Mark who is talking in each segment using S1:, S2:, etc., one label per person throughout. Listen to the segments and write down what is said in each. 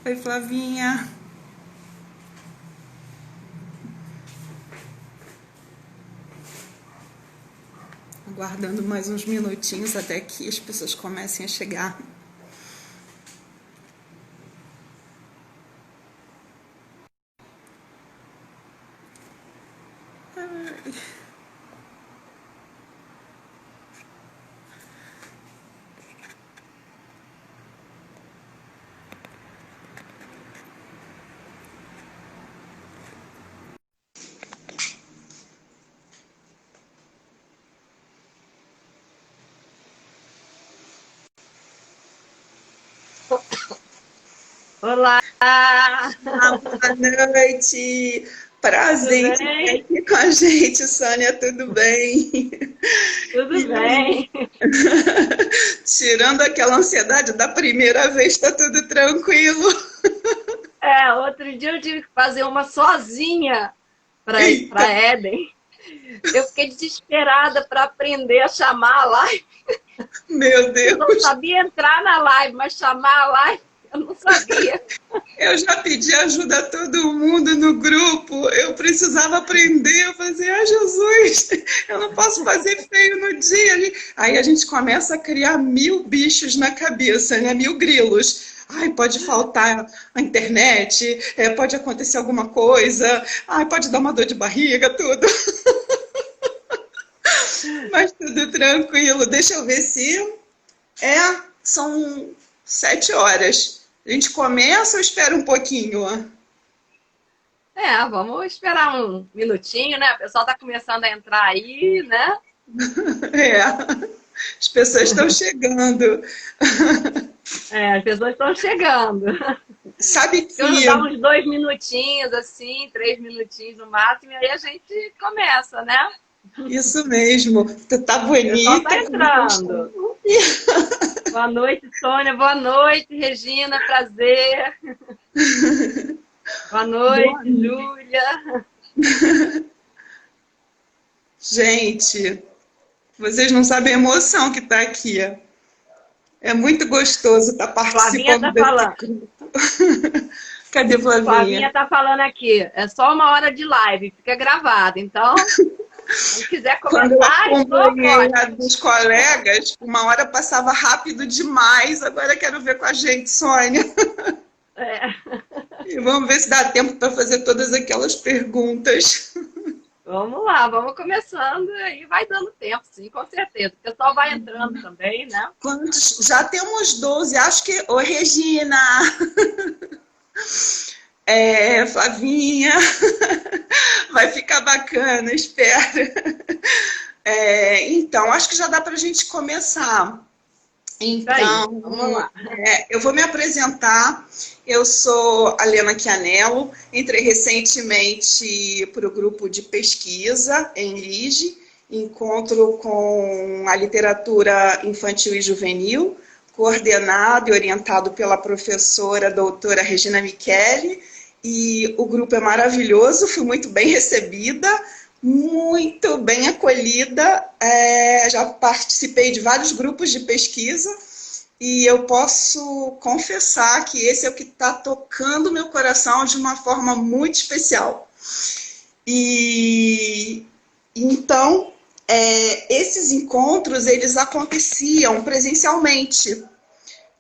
S1: Oi, Flavinha. Aguardando mais uns minutinhos até que as pessoas comecem a chegar.
S2: Olá,
S1: Boa noite.
S2: tudo
S1: Prazer em ter
S2: bem?
S1: aqui com a gente, Sônia. Tudo bem?
S2: Tudo
S1: E aí?
S2: bem.
S1: Tirando aquela ansiedade da primeira vez, tá tudo tranquilo?
S2: Outro dia eu tive que fazer uma sozinha
S1: Eita,
S2: para Éden. Eu fiquei desesperada para aprender a chamar a live.
S1: meu
S2: Eu não
S1: Deus.
S2: sabia entrar na live, mas chamar a live eu não sabia.
S1: Eu já pedi ajuda a todo mundo no grupo. Eu precisava aprender. Eu falei, ai, Jesus, eu não posso fazer feio no dia. Aí a gente começa a criar mil bichos na cabeça, né? Mil grilos. Ai, pode faltar a internet, pode acontecer alguma coisa, ai, pode dar uma dor de barriga, tudo. Mas tudo tranquilo. Deixa eu ver se são 7 horas. A gente começa ou espera um pouquinho?
S2: Vamos esperar um minutinho, né? O pessoal está começando a entrar aí, né?
S1: É, as pessoas estão chegando.
S2: As pessoas estão chegando.
S1: Sabe
S2: Eu não
S1: que
S2: dá uns 2 minutinhos, assim, 3 minutinhos no máximo, e aí a gente começa, né?
S1: isso mesmo, tu tá
S2: O pessoal
S1: bonita,
S2: está
S1: como eu estou.
S2: entrando. Boa noite, Sônia. Boa noite, Regina. Prazer. Boa
S1: Boa
S2: noite,
S1: noite.
S2: Júlia.
S1: Gente, vocês não sabem a emoção que tá aqui. É muito gostoso estar
S2: Flavinha
S1: participando
S2: tá
S1: desse
S2: falando.
S1: grupo. Cadê
S2: Flavinha
S1: Flavinha?
S2: tá falando aqui. É só uma hora de live, fica gravado. Então, quando quiser
S1: Quando eu
S2: começar, estou,
S1: acompanhei
S2: pode.
S1: a dos colegas, uma hora passava rápido demais. Agora quero ver com a gente, Sônia.
S2: É,
S1: E vamos ver se dá tempo para fazer todas aquelas perguntas.
S2: vamos lá, vamos começando e vai dando tempo, sim, com certeza. O pessoal vai entrando também, né?
S1: Quantos? Já temos 12, acho que. Ô, Regina! Flavinha! Vai ficar bacana, espero. Então, acho que já dá para a gente começar.
S2: Isso aí,
S1: Então,
S2: vamos lá.
S1: eu vou me apresentar. Eu sou a Lena Chianello, entrei recentemente para o grupo de pesquisa em Lige, encontro com a literatura infantil e juvenil, coordenado e orientado pela professora doutora Regina Micheli, e o grupo é maravilhoso, fui muito bem recebida, muito bem acolhida, já participei de vários grupos de pesquisa e eu posso confessar que esse é o que está tocando meu coração de uma forma muito especial. E então, esses encontros eles aconteciam presencialmente,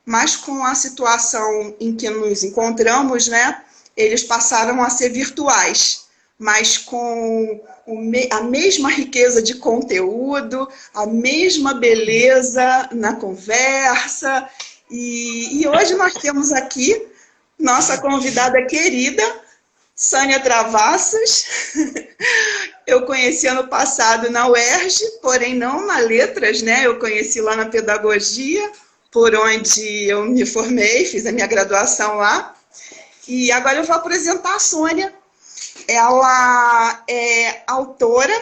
S1: mas com a situação em que nos encontramos, né, eles passaram a ser virtuais, mas com a mesma riqueza de conteúdo, a mesma beleza na conversa. E hoje nós temos aqui nossa convidada querida, Sânia Travassos. Eu conheci ano passado na UERJ, porém não na Letras, né? Eu conheci lá na Pedagogia, por onde eu me formei, fiz a minha graduação lá. E agora eu vou apresentar a Sônia. Ela é autora,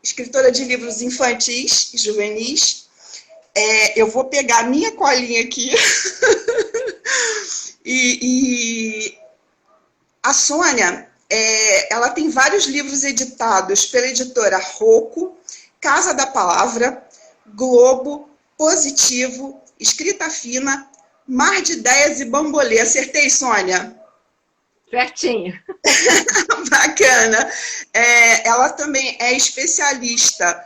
S1: escritora de livros infantis e juvenis. Eu vou pegar a minha colinha aqui. e a Sônia, ela tem vários livros editados pela editora Rocco, Casa da Palavra, Globo, Positivo, Escrita Fina, Mar de Ideias e Bambolê. Acertei, Sônia?
S2: Certinho.
S1: Bacana. Ela também é especialista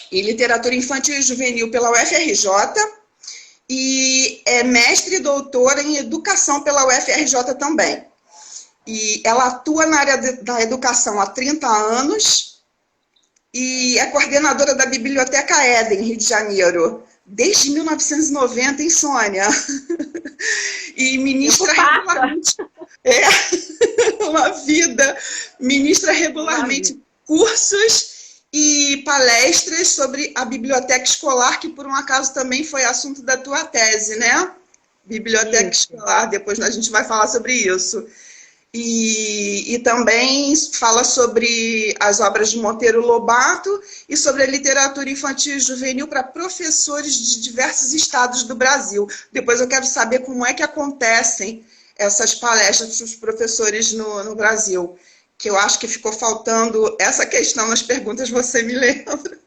S1: em literatura infantil e juvenil pela UFRJ e é mestre e doutora em educação pela UFRJ também. E ela atua na área da educação há 30 anos e é coordenadora da Biblioteca Éden, Rio de Janeiro, desde 1990, hein, Sônia? E ministra regularmente... uma vida. Ministra regularmente cursos e palestras sobre a biblioteca escolar, que por um acaso também foi assunto da tua tese, né? Biblioteca escolar, depois a gente vai falar sobre isso. E também fala sobre as obras de Monteiro Lobato e sobre a literatura infantil e juvenil para professores de diversos estados do Brasil. Depois eu quero saber como é que acontecem essas palestras para os professores no Brasil, que eu acho que ficou faltando essa questão nas perguntas, você me lembra.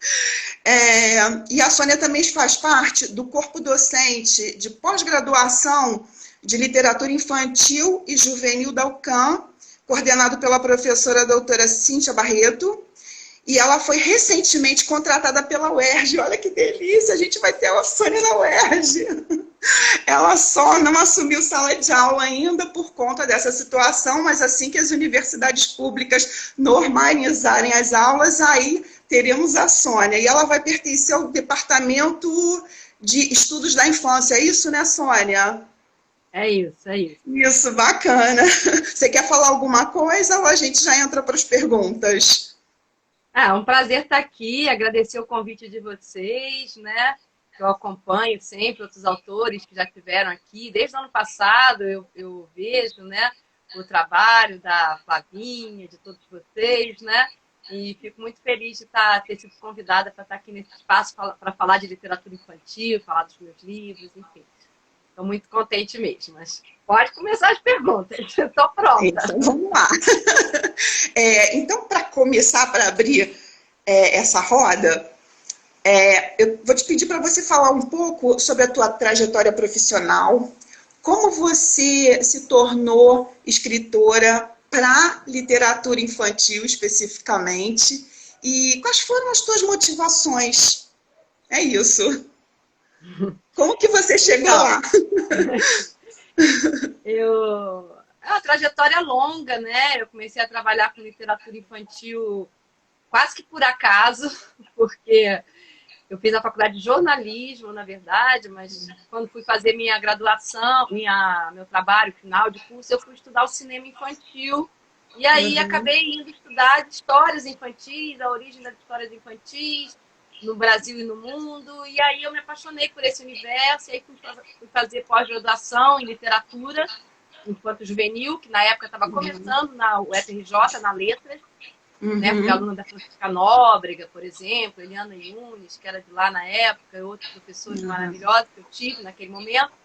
S1: E a Sônia também faz parte do corpo docente de pós-graduação de literatura infantil e juvenil da UCAM, coordenado pela professora doutora Cíntia Barreto, e ela foi recentemente contratada pela UERJ. Olha que delícia, a gente vai ter a Sônia na UERJ. Ela só não assumiu sala de aula ainda por conta dessa situação, mas assim que as universidades públicas normalizarem as aulas, aí teremos a Sônia. E ela vai pertencer ao Departamento de Estudos da Infância. É isso, né, Sônia?
S2: É isso, é isso.
S1: Isso, bacana. Você quer falar alguma coisa ou a gente já entra para as perguntas?
S2: É um prazer estar aqui, agradecer o convite de vocês, né? Eu acompanho sempre outros autores que já estiveram aqui. Desde o ano passado eu vejo, né, o trabalho da Flavinha, de todos vocês, né? E fico muito feliz de ter sido convidada para estar aqui nesse espaço para falar de literatura infantil, falar dos meus livros, enfim. Estou muito contente mesmo, mas pode começar as perguntas, estou pronta.
S1: Então, vamos lá. Então, para começar, para abrir essa roda, eu vou te pedir para você falar um pouco sobre a tua trajetória profissional, como você se tornou escritora para literatura infantil especificamente, e quais foram as tuas motivações? É isso. Como que você chegou lá?
S2: É uma trajetória longa, né? Eu comecei a trabalhar com literatura infantil quase que por acaso, porque eu fiz a faculdade de jornalismo, na verdade, mas quando fui fazer minha graduação, meu trabalho final de curso, eu fui estudar o cinema infantil. E aí acabei indo estudar histórias infantis, a origem das histórias infantis, no Brasil e no mundo, e aí eu me apaixonei por esse universo, e aí fui fazer pós-graduação em literatura, enquanto juvenil, que na época estava começando na UFRJ, na Letras, né? Fui aluna da Francisca Nóbrega, por exemplo, Eliana Yunes, que era de lá na época, e outros professores maravilhosos que eu tive naquele momento.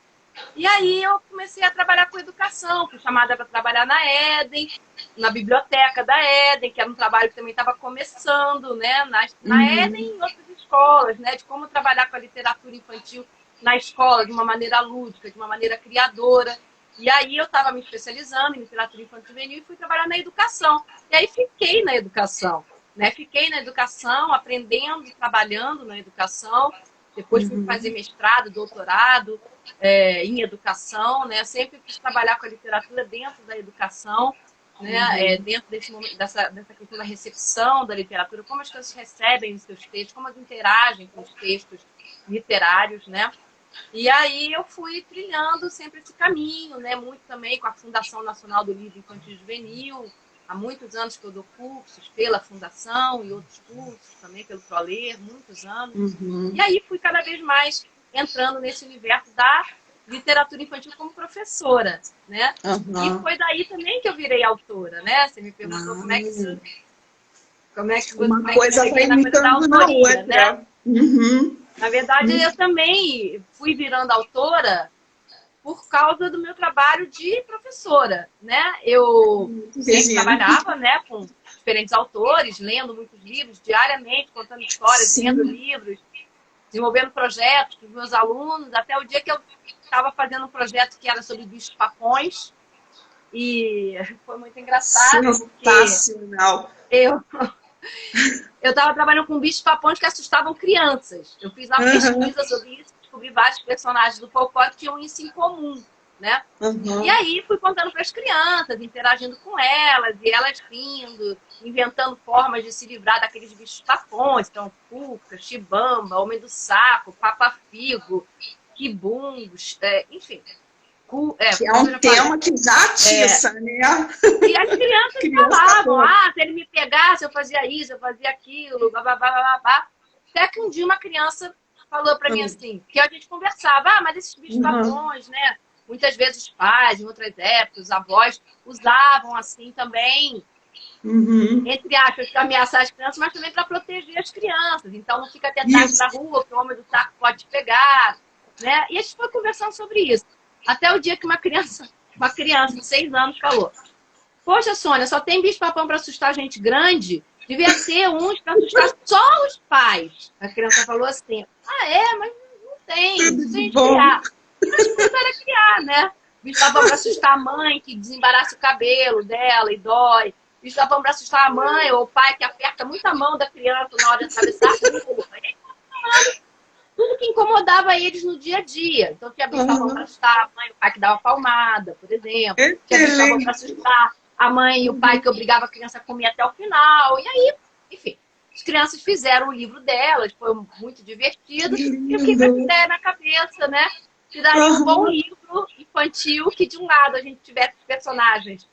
S2: E aí eu comecei a trabalhar com educação, fui chamada para trabalhar na Éden, na biblioteca da Éden, que era um trabalho que também estava começando, né, na Éden e em outras escolas, né, de como trabalhar com a literatura infantil na escola de uma maneira lúdica, de uma maneira criadora. E aí eu estava me especializando em literatura infantil e juvenil e fui trabalhar na educação. E aí fiquei na educação, né, fiquei na educação, aprendendo, trabalhando na educação. Depois fui fazer mestrado, doutorado em educação, né? Sempre quis trabalhar com a literatura dentro da educação, né? Dentro desse momento, dessa questão da recepção da literatura, como as pessoas recebem os seus textos, como elas interagem com os textos literários, né? E aí eu fui trilhando sempre esse caminho, né? Muito também com a Fundação Nacional do Livro Infantil e Juvenil. Há muitos anos que eu dou cursos pela Fundação e outros cursos também pelo ProLer, muitos anos. E aí fui cada vez mais entrando nesse universo da literatura infantil como professora, né? E foi daí também que eu virei autora, né? Você me perguntou como é que isso...
S1: Uma coisa vai imitando na outra,
S2: né? Na verdade, eu também fui virando autora por causa do meu trabalho de professora, né? Eu sempre trabalhava, né, com diferentes autores, lendo muitos livros diariamente, contando histórias, lendo livros desenvolvendo projetos com os meus alunos, até o dia que eu estava fazendo um projeto que era sobre bichos-papões, e foi muito engraçado,
S1: sensacional.
S2: Porque eu estava trabalhando com bichos-papões que assustavam crianças. Eu fiz uma pesquisa sobre isso, descobri vários personagens do folclore que tinham isso em comum, né? E aí fui contando para as crianças, interagindo com elas, e elas rindo, inventando formas de se livrar daqueles bichos-papões, então cuca, chibamba, homem do saco, papa-figo, quibumbos, enfim.
S1: Que é um tema que já atiça, né?
S2: E as crianças falavam, se ele me pegasse, eu fazia isso, eu fazia aquilo, babá. Até que um dia uma criança falou para mim assim, que a gente conversava, mas esses bichos-papões, né? Muitas vezes os pais, em outras épocas, os avós, usavam assim também, entre aspas, para ameaçar as crianças, mas também para proteger as crianças. Então não fica tentado na rua, que o homem do saco pode te pegar, né? E a gente foi conversando sobre isso. Até o dia que uma criança de 6 anos falou, poxa, Sônia, só tem bicho-papão para assustar gente grande? Devia ter uns para assustar só os pais. A criança falou assim, mas não tem, se a gente criar. E nós começaram a criar, né? Bicho-papão para assustar a mãe, que desembaraça o cabelo dela e dói. Bicho-papão para assustar a mãe ou o pai, que aperta muito a mão da criança na hora de atravessar a rua. Tudo que incomodava eles no dia a dia. Então, tinha bicho-papão para assustar a mãe, o pai que dava palmada, por exemplo. Tinha bicho-papão para assustar a mãe e o pai que obrigava a criança a comer até o final. E aí, enfim, as crianças fizeram o livro delas, foi muito divertido. E eu fiquei com essa ideia na cabeça, né? Que daria um bom livro infantil que, de um lado, a gente tivesse personagens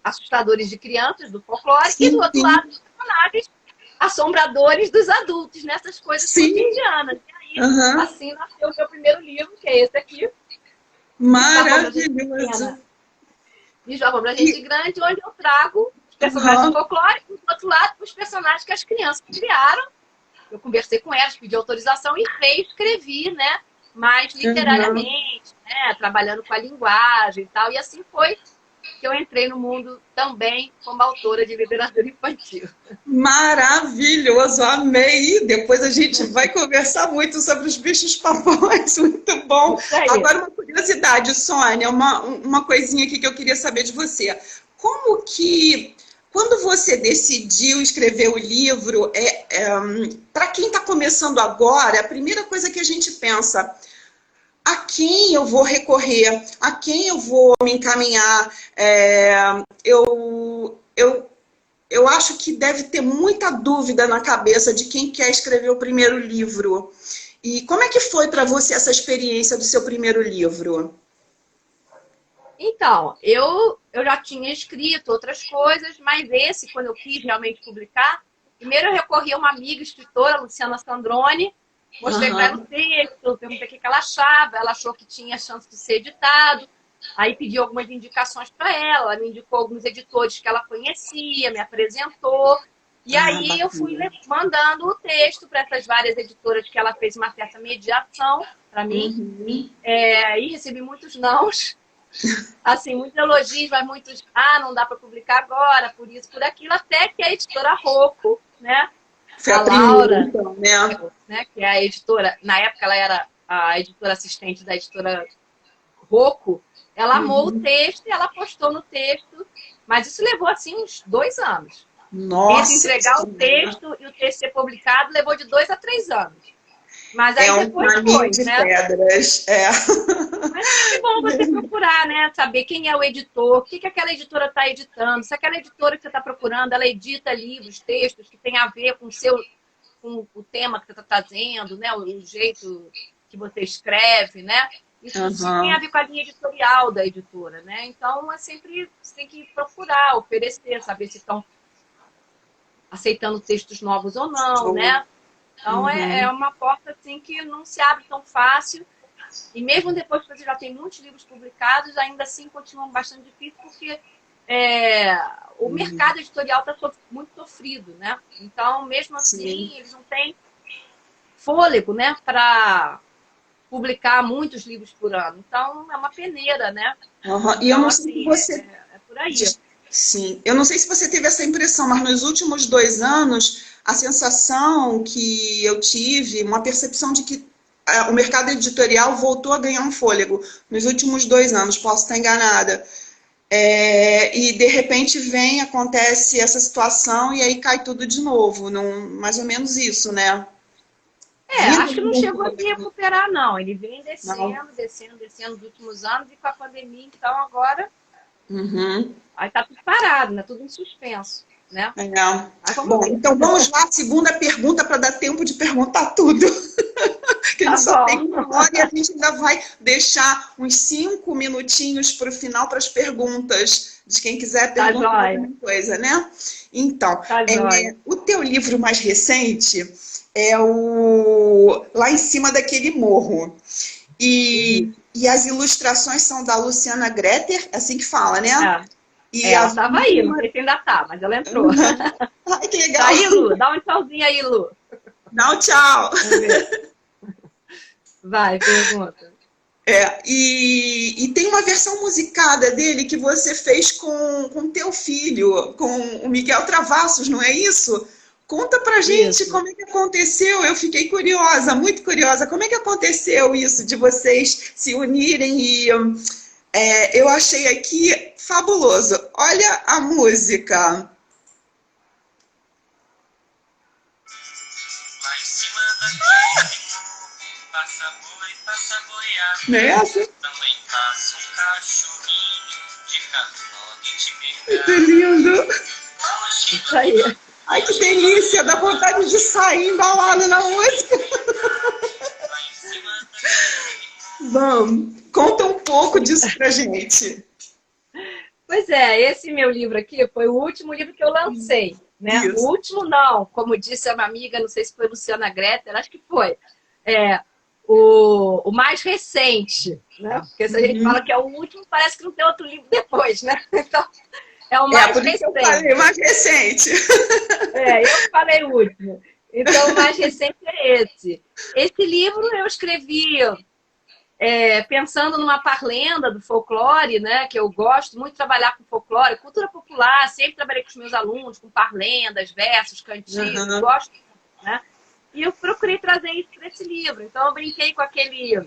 S2: assustadores de crianças, do folclore, e do outro lado, personagens assombradores dos adultos, nessas coisas cotidianas. E aí, assim nasceu o meu primeiro livro, que é esse aqui.
S1: Maravilhoso!
S2: Bicho-papão pra gente grande, onde eu trago os personagens do folclore e, do outro lado, os personagens que as crianças criaram. Eu conversei com elas, pedi autorização e reescrevi, né? Mais literariamente, né? Trabalhando com a linguagem e tal. E assim foi que eu entrei no mundo também como autora de literatura infantil.
S1: Maravilhoso, amei! Depois a gente vai conversar muito sobre os bichos-papões, muito bom. Agora uma curiosidade, Sônia, uma coisinha aqui que eu queria saber de você. Como que, quando você decidiu escrever o livro, para quem está começando agora, a primeira coisa que a gente pensa, a quem eu vou recorrer, a quem eu vou me encaminhar. Eu acho que deve ter muita dúvida na cabeça de quem quer escrever o primeiro livro. E como é que foi para você essa experiência do seu primeiro livro?
S2: Então, eu já tinha escrito outras coisas, mas esse, quando eu quis realmente publicar, primeiro eu recorri a uma amiga escritora, Luciana Sandroni, mostrei para ela o texto, perguntei o que ela achava, ela achou que tinha chance de ser editado, aí pedi algumas indicações para ela me indicou alguns editores que ela conhecia, me apresentou, e aí eu fui mandando o texto para essas várias editoras que ela fez uma certa mediação para mim, e recebi muitos nãos, assim, muitos elogios, mas muitos, não dá para publicar agora, por isso, por aquilo, até que a editora Rocco, né,
S1: foi
S2: a Laura,
S1: então,
S2: né, que é a editora, na época ela era a editora assistente da editora Rocco, ela amou o texto e ela postou no texto, mas isso levou assim uns 2 anos.
S1: Nossa!
S2: Entre entregar o texto e o texto ser publicado levou de 2 a 3 anos. Mas aí depois foi,
S1: de
S2: né?
S1: Pedras,
S2: Mas é bom você procurar, né? Saber quem é o editor, o que aquela editora está editando, se aquela editora que você está procurando, ela edita livros, textos que tem a ver com o tema que você está trazendo, né? O jeito que você escreve, né? Isso tem a ver com a linha editorial da editora, né? Então, você tem que procurar, oferecer, saber se estão aceitando textos novos ou não, né? Então, é uma porta assim que não se abre tão fácil. E mesmo depois que você já tem muitos livros publicados, ainda assim continua bastante difícil, porque o mercado editorial está muito sofrido, né? Então, mesmo assim, eles não têm fôlego, né, para publicar muitos livros por ano. Então, é uma peneira, né?
S1: E eu não sei se você...
S2: É por aí.
S1: Sim, eu não sei se você teve essa impressão percepção, mas nos últimos 2 anos, a sensação que eu tive, uma percepção de que o mercado editorial voltou a ganhar um fôlego nos últimos 2 anos, posso estar enganada. E de repente acontece essa situação e aí cai tudo de novo, mais ou menos isso, né?
S2: Acho que não chegou a se recuperar, não. Ele vem descendo nos últimos anos e com a pandemia, então agora aí tá tudo parado, né? Tudo em suspenso, né?
S1: Bom, então vamos lá, segunda pergunta para dar tempo de perguntar tudo. Que a gente só tem 1 hora e a gente ainda vai deixar uns 5 minutinhos para o final para as perguntas de quem quiser perguntar alguma coisa, né? Então, o teu livro mais recente é o Lá em Cima daquele Morro. E as ilustrações são da Luciana Greter, assim que fala, né?
S2: Ela estava aí, não sei se ainda tá, mas ela entrou.
S1: Ai, que legal.
S2: Tá aí, Lu, dá um tchauzinho aí, Lu.
S1: Dá um tchau.
S2: Vai, pergunta.
S1: E tem uma versão musicada dele que você fez com teu filho, com o Miguel Travassos, não é isso? Conta pra gente como é que aconteceu. Eu fiquei curiosa, muito curiosa. Como é que aconteceu isso de vocês se unirem? E eu achei aqui fabuloso. Olha a música.
S3: Lá em cima daquele passa boi, passa boiada.
S1: Não é essa?
S3: Também passa um cachorrinho de cartola de bengala.
S1: Que lindo!
S2: Isso aí.
S1: Ai, que delícia! Dá vontade de sair embalado na música.
S3: Lá em cima daquele
S1: Vamos, conta um pouco disso pra gente.
S2: Pois esse meu livro aqui foi o último livro que eu lancei, né?
S1: Isso.
S2: O último não, como disse uma amiga, não sei se foi Luciana Greter, acho que foi. O mais recente, né? Porque se a gente fala que é o último, parece que não tem outro livro depois, né? Então, é o mais recente.
S1: Eu falei mais recente.
S2: Eu falei o último. Então, o mais recente é esse. Esse livro eu escrevi pensando numa parlenda do folclore, né? Que eu gosto muito de trabalhar com folclore, cultura popular, sempre trabalhei com os meus alunos, com parlendas, versos, cantigos, gosto, né? E eu procurei trazer isso para esse livro. Então, eu brinquei com aquela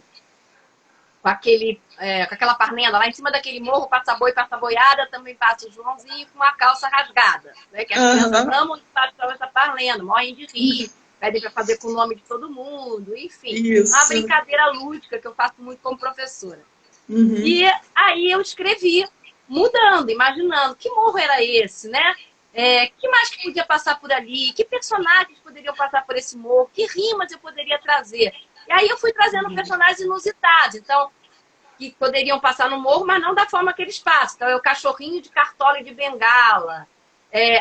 S2: parnenda lá em cima daquele morro, passa boi, passa boiada, também passa o Joãozinho com a calça rasgada, né? Que as crianças amam de fato essa parlenda, morrem de rir, pedem para fazer com o nome de todo mundo, enfim.
S1: Isso.
S2: Uma brincadeira lúdica que eu faço muito como professora. E aí eu escrevi, mudando, imaginando que morro era esse, né? Que mais que podia passar por ali? Que personagens poderiam passar por esse morro? Que rimas eu poderia trazer? E aí eu fui trazendo personagens inusitados, então, que poderiam passar no morro, mas não da forma que eles passam. Então, é o cachorrinho de cartola e de bengala,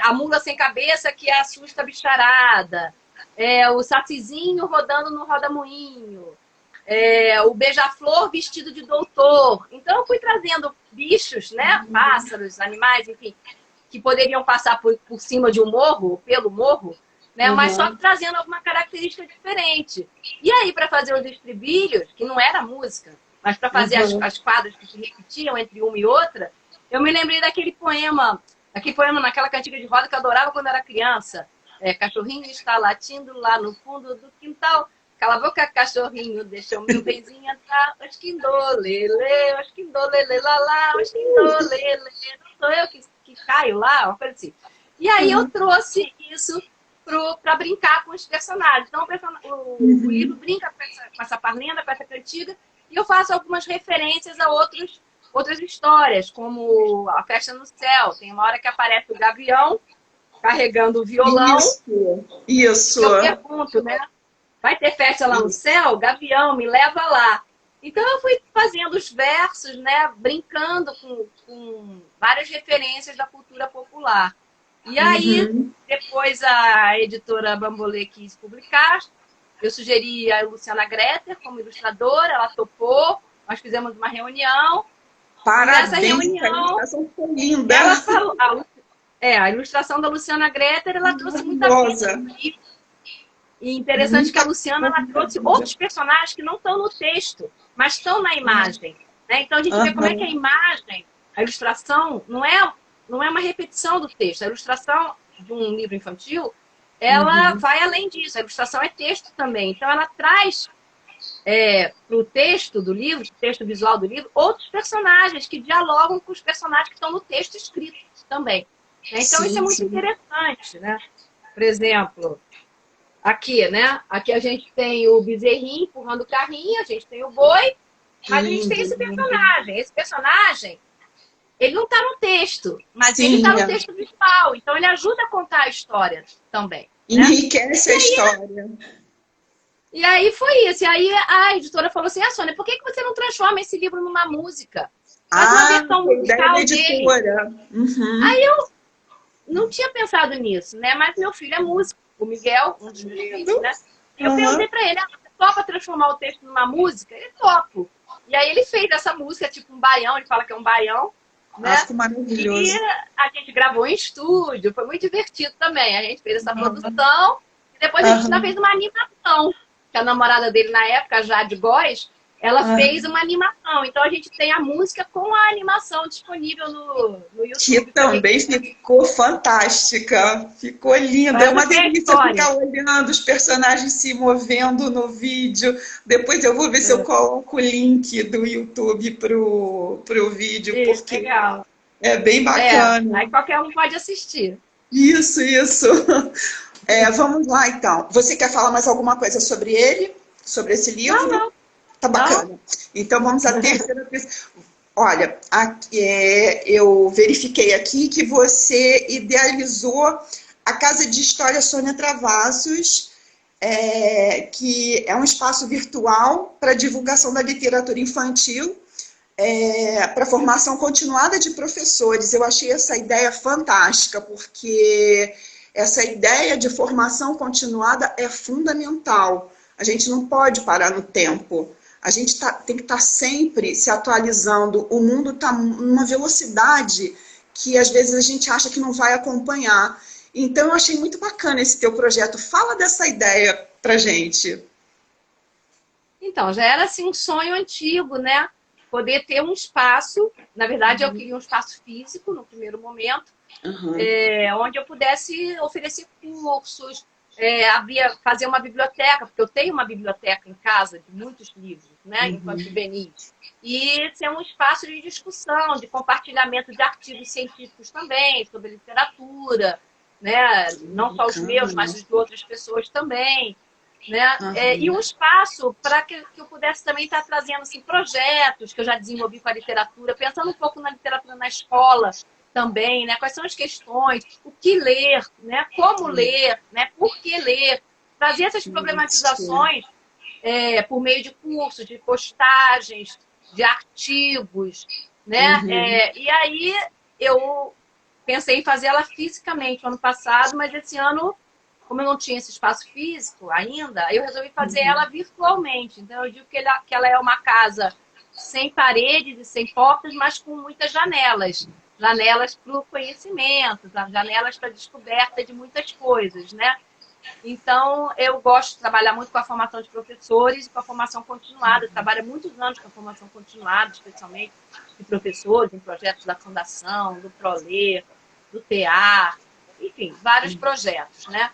S2: a mula sem cabeça que assusta a bicharada, o sacizinho rodando no rodamuinho, o beija-flor vestido de doutor. Então, eu fui trazendo bichos, né? Pássaros, animais, enfim, que poderiam passar por cima de um morro, pelo morro, né? Mas só trazendo alguma característica diferente. E aí, para fazer os estribilhos, que não era música, mas para fazer as quadras que se repetiam entre uma e outra, eu me lembrei daquele poema naquela cantiga de roda que eu adorava quando era criança. Cachorrinho está latindo lá no fundo do quintal. Cala a boca, cachorrinho, deixa o meu benzinho entrar. Osquindolele, osquindolele, lalá, osquindolele. Não sou eu que caio lá, uma coisa assim. E aí eu trouxe isso para brincar com os personagens. Então o livro brinca com essa parlenda, com essa cantiga, e eu faço algumas referências a outras histórias, como A Festa no Céu. Tem uma hora que aparece o gavião carregando o violão.
S1: Isso.
S2: Eu pergunto, né? Vai ter festa lá no céu? Gavião, me leva lá. Então eu fui fazendo os versos, né? Brincando com várias referências da cultura popular. E aí, depois a editora Bambolê quis publicar. Eu sugeri a Luciana Greter como ilustradora, ela topou. Nós fizemos uma reunião.
S1: Parabéns,
S2: nessa reunião,
S1: a ilustração foi linda.
S2: Ela falou, a ilustração da Luciana Greter, ela trouxe muita coisa. E interessante que a Luciana ela trouxe outros personagens que não estão no texto, mas estão na imagem. Né? Então a gente vê como é que a imagem, a ilustração, não é uma repetição do texto. A ilustração de um livro infantil, ela vai além disso. A ilustração é texto também. Então, ela traz para o texto do livro, o texto visual do livro, outros personagens que dialogam com os personagens que estão no texto escrito também. Né? Então, isso é muito interessante, né? Por exemplo, aqui, né? Aqui a gente tem o bezerrinho empurrando o carrinho, a gente tem o boi, mas a gente tem esse personagem. Esse personagem, ele não está no texto, mas ele está no texto visual. Então, ele ajuda a contar a história também.
S1: Enriquece a história.
S2: E aí foi isso. E aí a editora falou assim, Sônia, por que você não transforma esse livro numa música? Faz uma versão musical dele. Aí eu não tinha pensado nisso, né? Mas meu filho é músico, o Miguel, um dos meus filhos, né? E eu perguntei pra ele, você topa transformar o texto numa música? Ele topa. E aí ele fez essa música, tipo um baião, ele fala que é um baião. Né?
S1: Acho maravilhoso.
S2: E a gente gravou em estúdio, foi muito divertido também. A gente fez essa produção e depois a gente ainda fez uma animação. Que a namorada dele na época, a Jade Góes, ela fez uma animação. Então a gente tem a música com a animação disponível no YouTube.
S1: Que também ficou fantástica. Ficou linda. É uma delícia ficar olhando os personagens se movendo no vídeo. Depois eu vou ver se eu coloco o link do YouTube pro vídeo.
S2: Isso,
S1: porque
S2: legal.
S1: É bem bacana.
S2: Aí qualquer um pode assistir.
S1: Isso. Vamos lá, então. Você quer falar mais alguma coisa sobre ele? Sobre esse livro?
S2: Não.
S1: Tá bacana. Não. Então, vamos à terceira pessoa. Olha, eu verifiquei aqui que você idealizou a Casa de História Sônia Travassos, que é um espaço virtual para divulgação da literatura infantil, para formação continuada de professores. Eu achei essa ideia fantástica, porque essa ideia de formação continuada é fundamental. A gente não pode parar no tempo. A gente tem que estar sempre se atualizando. O mundo está numa velocidade que às vezes a gente acha que não vai acompanhar. Então eu achei muito bacana esse teu projeto. Fala dessa ideia pra gente.
S2: Então, já era assim um sonho antigo, né? Poder ter um espaço. Na verdade, eu queria um espaço físico no primeiro momento. Onde eu pudesse oferecer cursos, fazer uma biblioteca, porque eu tenho uma biblioteca em casa de muitos livros, né, infanto-juvenis, e ser um espaço de discussão, de compartilhamento de artigos científicos também, sobre literatura, né, não só os meus, mas os de outras pessoas também, né, e um espaço para que eu pudesse também estar trazendo assim, projetos que eu já desenvolvi com a literatura, pensando um pouco na literatura na escola, também, né? Quais são as questões, o que ler, né? Como ler, né? Por que ler, trazer essas problematizações por meio de cursos, de postagens, de artigos, né? E aí eu pensei em fazer ela fisicamente no ano passado, mas esse ano, como eu não tinha esse espaço físico ainda, eu resolvi fazer ela virtualmente. Então eu digo que ela é uma casa sem paredes e sem portas, mas com muitas janelas. Janelas para o conhecimento, janelas para a descoberta de muitas coisas, né? Então, eu gosto de trabalhar muito com a formação de professores e com a formação continuada. Eu trabalho há muitos anos com a formação continuada, especialmente de professores, em projetos da Fundação, do ProLer, do TEAR, enfim, vários projetos, né?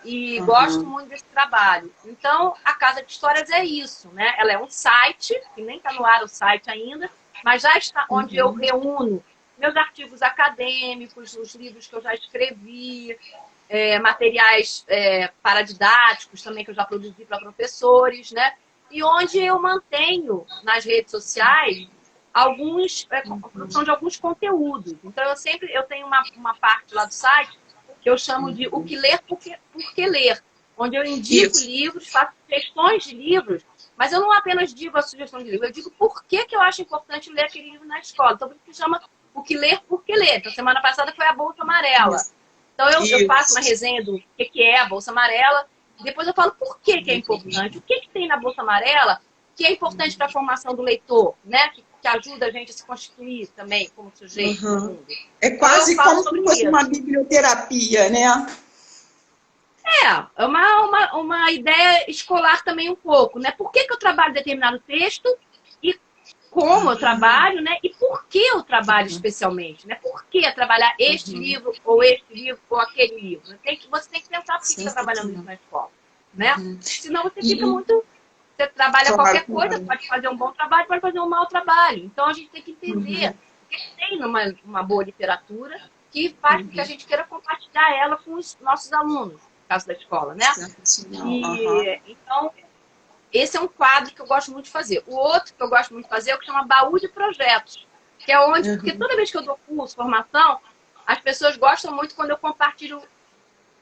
S2: E gosto muito desse trabalho. Então, a Casa de Histórias é isso, né? Ela é um site, que nem está no ar o site ainda, mas já está onde eu reúno meus artigos acadêmicos, os livros que eu já escrevi, materiais paradidáticos também que eu já produzi para professores, né? E onde eu mantenho nas redes sociais a produção de alguns conteúdos. Então, eu tenho uma parte lá do site que eu chamo de O que ler, por que ler, onde eu indico livros, faço sugestões de livros, mas eu não apenas digo a sugestão de livro, eu digo por que eu acho importante ler aquele livro na escola. Então, por isso que chama O que ler, por que ler. Então, semana passada foi a Bolsa Amarela. Então, eu faço uma resenha do que é a Bolsa Amarela, e depois eu falo por que é importante, o que tem na Bolsa Amarela que é importante para a formação do leitor, né? Que ajuda a gente a se constituir também como sujeito no mundo.
S1: É quase
S2: então,
S1: como se fosse uma biblioterapia, né?
S2: É uma ideia escolar também um pouco, né? Por que eu trabalho determinado texto e como eu trabalho, né? E por que eu trabalho especialmente, né? Por que trabalhar este livro, ou aquele livro? Você tem que pensar por que você está trabalhando isso na escola, né? Senão você fica muito... Você trabalha qualquer coisa, pode fazer um bom trabalho, pode fazer um mau trabalho. Então, a gente tem que entender o que tem numa boa literatura que faz com que a gente queira compartilhar ela com os nossos alunos, no caso da escola, né? Então, esse é um quadro que eu gosto muito de fazer. O outro que eu gosto muito de fazer é o que chama baú de projetos, que é onde, porque toda vez que eu dou curso, formação, as pessoas gostam muito quando eu compartilho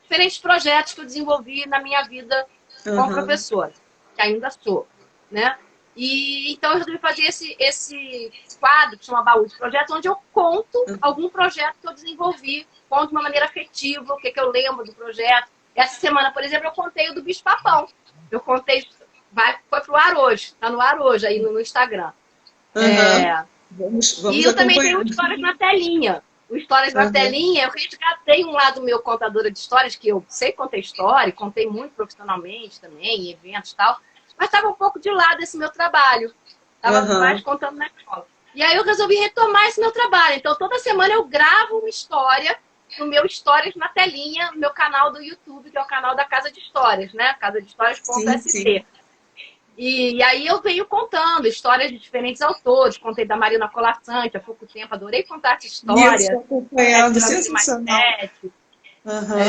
S2: diferentes projetos que eu desenvolvi na minha vida como professora, que ainda sou, né? E então eu resolvi fazer esse quadro que chama baú de projetos, onde eu conto algum projeto que eu desenvolvi, conto de uma maneira afetiva, o que eu lembro do projeto. Essa semana, por exemplo, eu contei o do bicho-papão. Eu contei... Foi pro ar hoje, tá no ar hoje aí no Instagram.
S1: Vamos
S2: e eu também tenho Histórias na Telinha. O Histórias na Telinha, eu resgatei um lado meu contadora de histórias, que eu sei contar história, contei muito profissionalmente também, em eventos e tal, mas estava um pouco de lado esse meu trabalho. Estava mais contando na escola. E aí eu resolvi retomar esse meu trabalho. Então toda semana eu gravo uma história no meu Histórias na Telinha, no meu canal do YouTube, que é o canal da Casa de Histórias, né? Casa de Histórias.st. E aí eu venho contando histórias de diferentes autores. Contei da Marina Colassante há pouco tempo, adorei contar essa história.
S1: Isso, acompanhando, sensacional.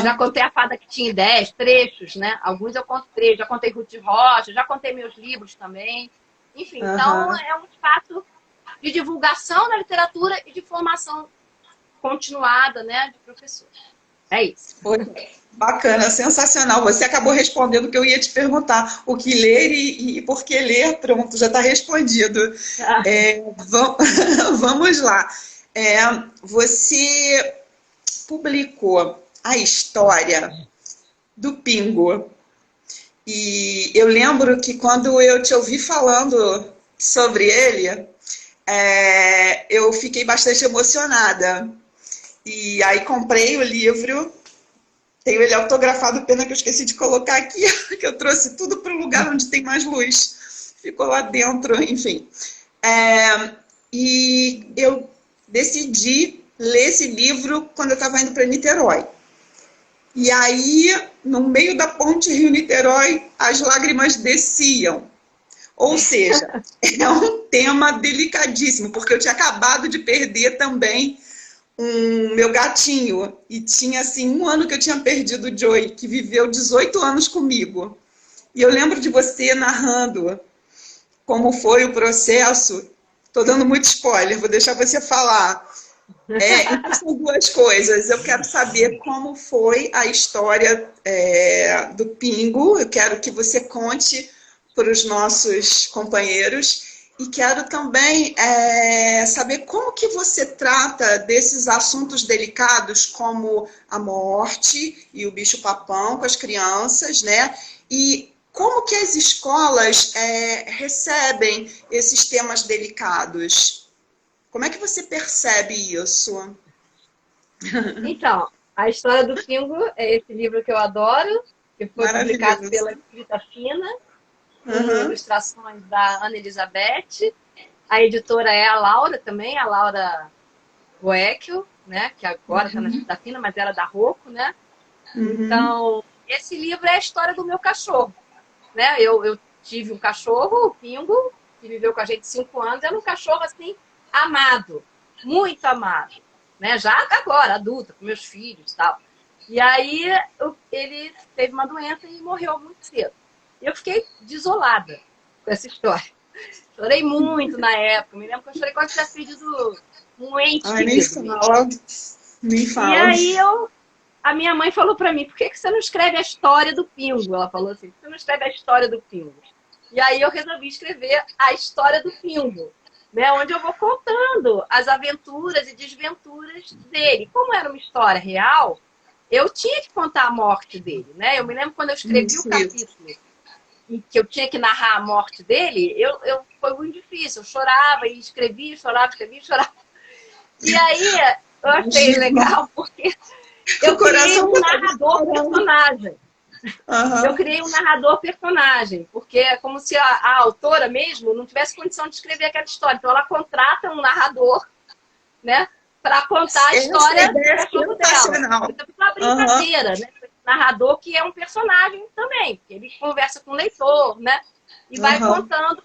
S2: Já contei a Fada que tinha 10 trechos, né? Alguns eu conto trechos. Já contei Ruth Rocha, já contei meus livros também. Enfim, então é um espaço de divulgação da literatura e de formação continuada, né, de professor. É isso.
S1: Bacana, sensacional. Você acabou respondendo o que eu ia te perguntar. O que ler e por que ler, pronto, já está respondido. Vamos lá. Você publicou a história do Pingo. E eu lembro que quando eu te ouvi falando sobre ele, eu fiquei bastante emocionada. E aí comprei o livro. Tenho ele autografado, pena que eu esqueci de colocar aqui, que eu trouxe tudo para o lugar onde tem mais luz. Ficou lá dentro, enfim. E eu decidi ler esse livro quando eu estava indo para Niterói. E aí, no meio da ponte Rio-Niterói, as lágrimas desciam. Ou seja, é um tema delicadíssimo, porque eu tinha acabado de perder também meu gatinho, e tinha assim 1 ano que eu tinha perdido o Joey, que viveu 18 anos comigo. E eu lembro de você narrando como foi o processo. Estou dando muito spoiler, vou deixar você falar. Então são 2 coisas. Eu quero saber como foi a história do Pingo. Eu quero que você conte para os nossos companheiros. E quero também saber como que você trata desses assuntos delicados, como a morte e o bicho-papão com as crianças, né? E como que as escolas recebem esses temas delicados? Como é que você percebe isso?
S2: Então, a história do Pingo é esse livro que eu adoro, que foi publicado pela Escrita Fina, com ilustrações da Ana Elizabeth. A editora é a Laura também, a Laura Goeckel, né? Que agora está na Escrita Fina, mas era da Rocco, né? Então, esse livro é a história do meu cachorro, né? Eu tive um cachorro, o Pingo, que viveu com a gente 5 anos. Era um cachorro, assim, amado, muito amado, né? Já agora, adulto, com meus filhos e tal. E aí, ele teve uma doença e morreu muito cedo. Eu fiquei desolada com essa história. Chorei muito na época. Me lembro que eu chorei quando tinha perdido um ente querido.
S1: Nem fala.
S2: E aí a minha mãe falou pra mim: por que você não escreve a história do Pingo? Ela falou assim: por que você não escreve a história do Pingo? E aí eu resolvi escrever a história do Pingo, né? Onde eu vou contando as aventuras e desventuras dele. Como era uma história real, eu tinha que contar a morte dele, né? Eu me lembro quando eu escrevi o capítulo que eu tinha que narrar a morte dele, foi muito difícil. Eu chorava e escrevia, chorava, escrevia, chorava. E aí eu achei legal, porque eu criei um narrador personagem. Eu criei um narrador personagem, porque é como se a autora mesmo não tivesse condição de escrever aquela história. Então ela contrata um narrador, né, para contar a história do cachorro dela. Então é uma brincadeira, né? Narrador que é um personagem também, porque ele conversa com o leitor, né? E vai contando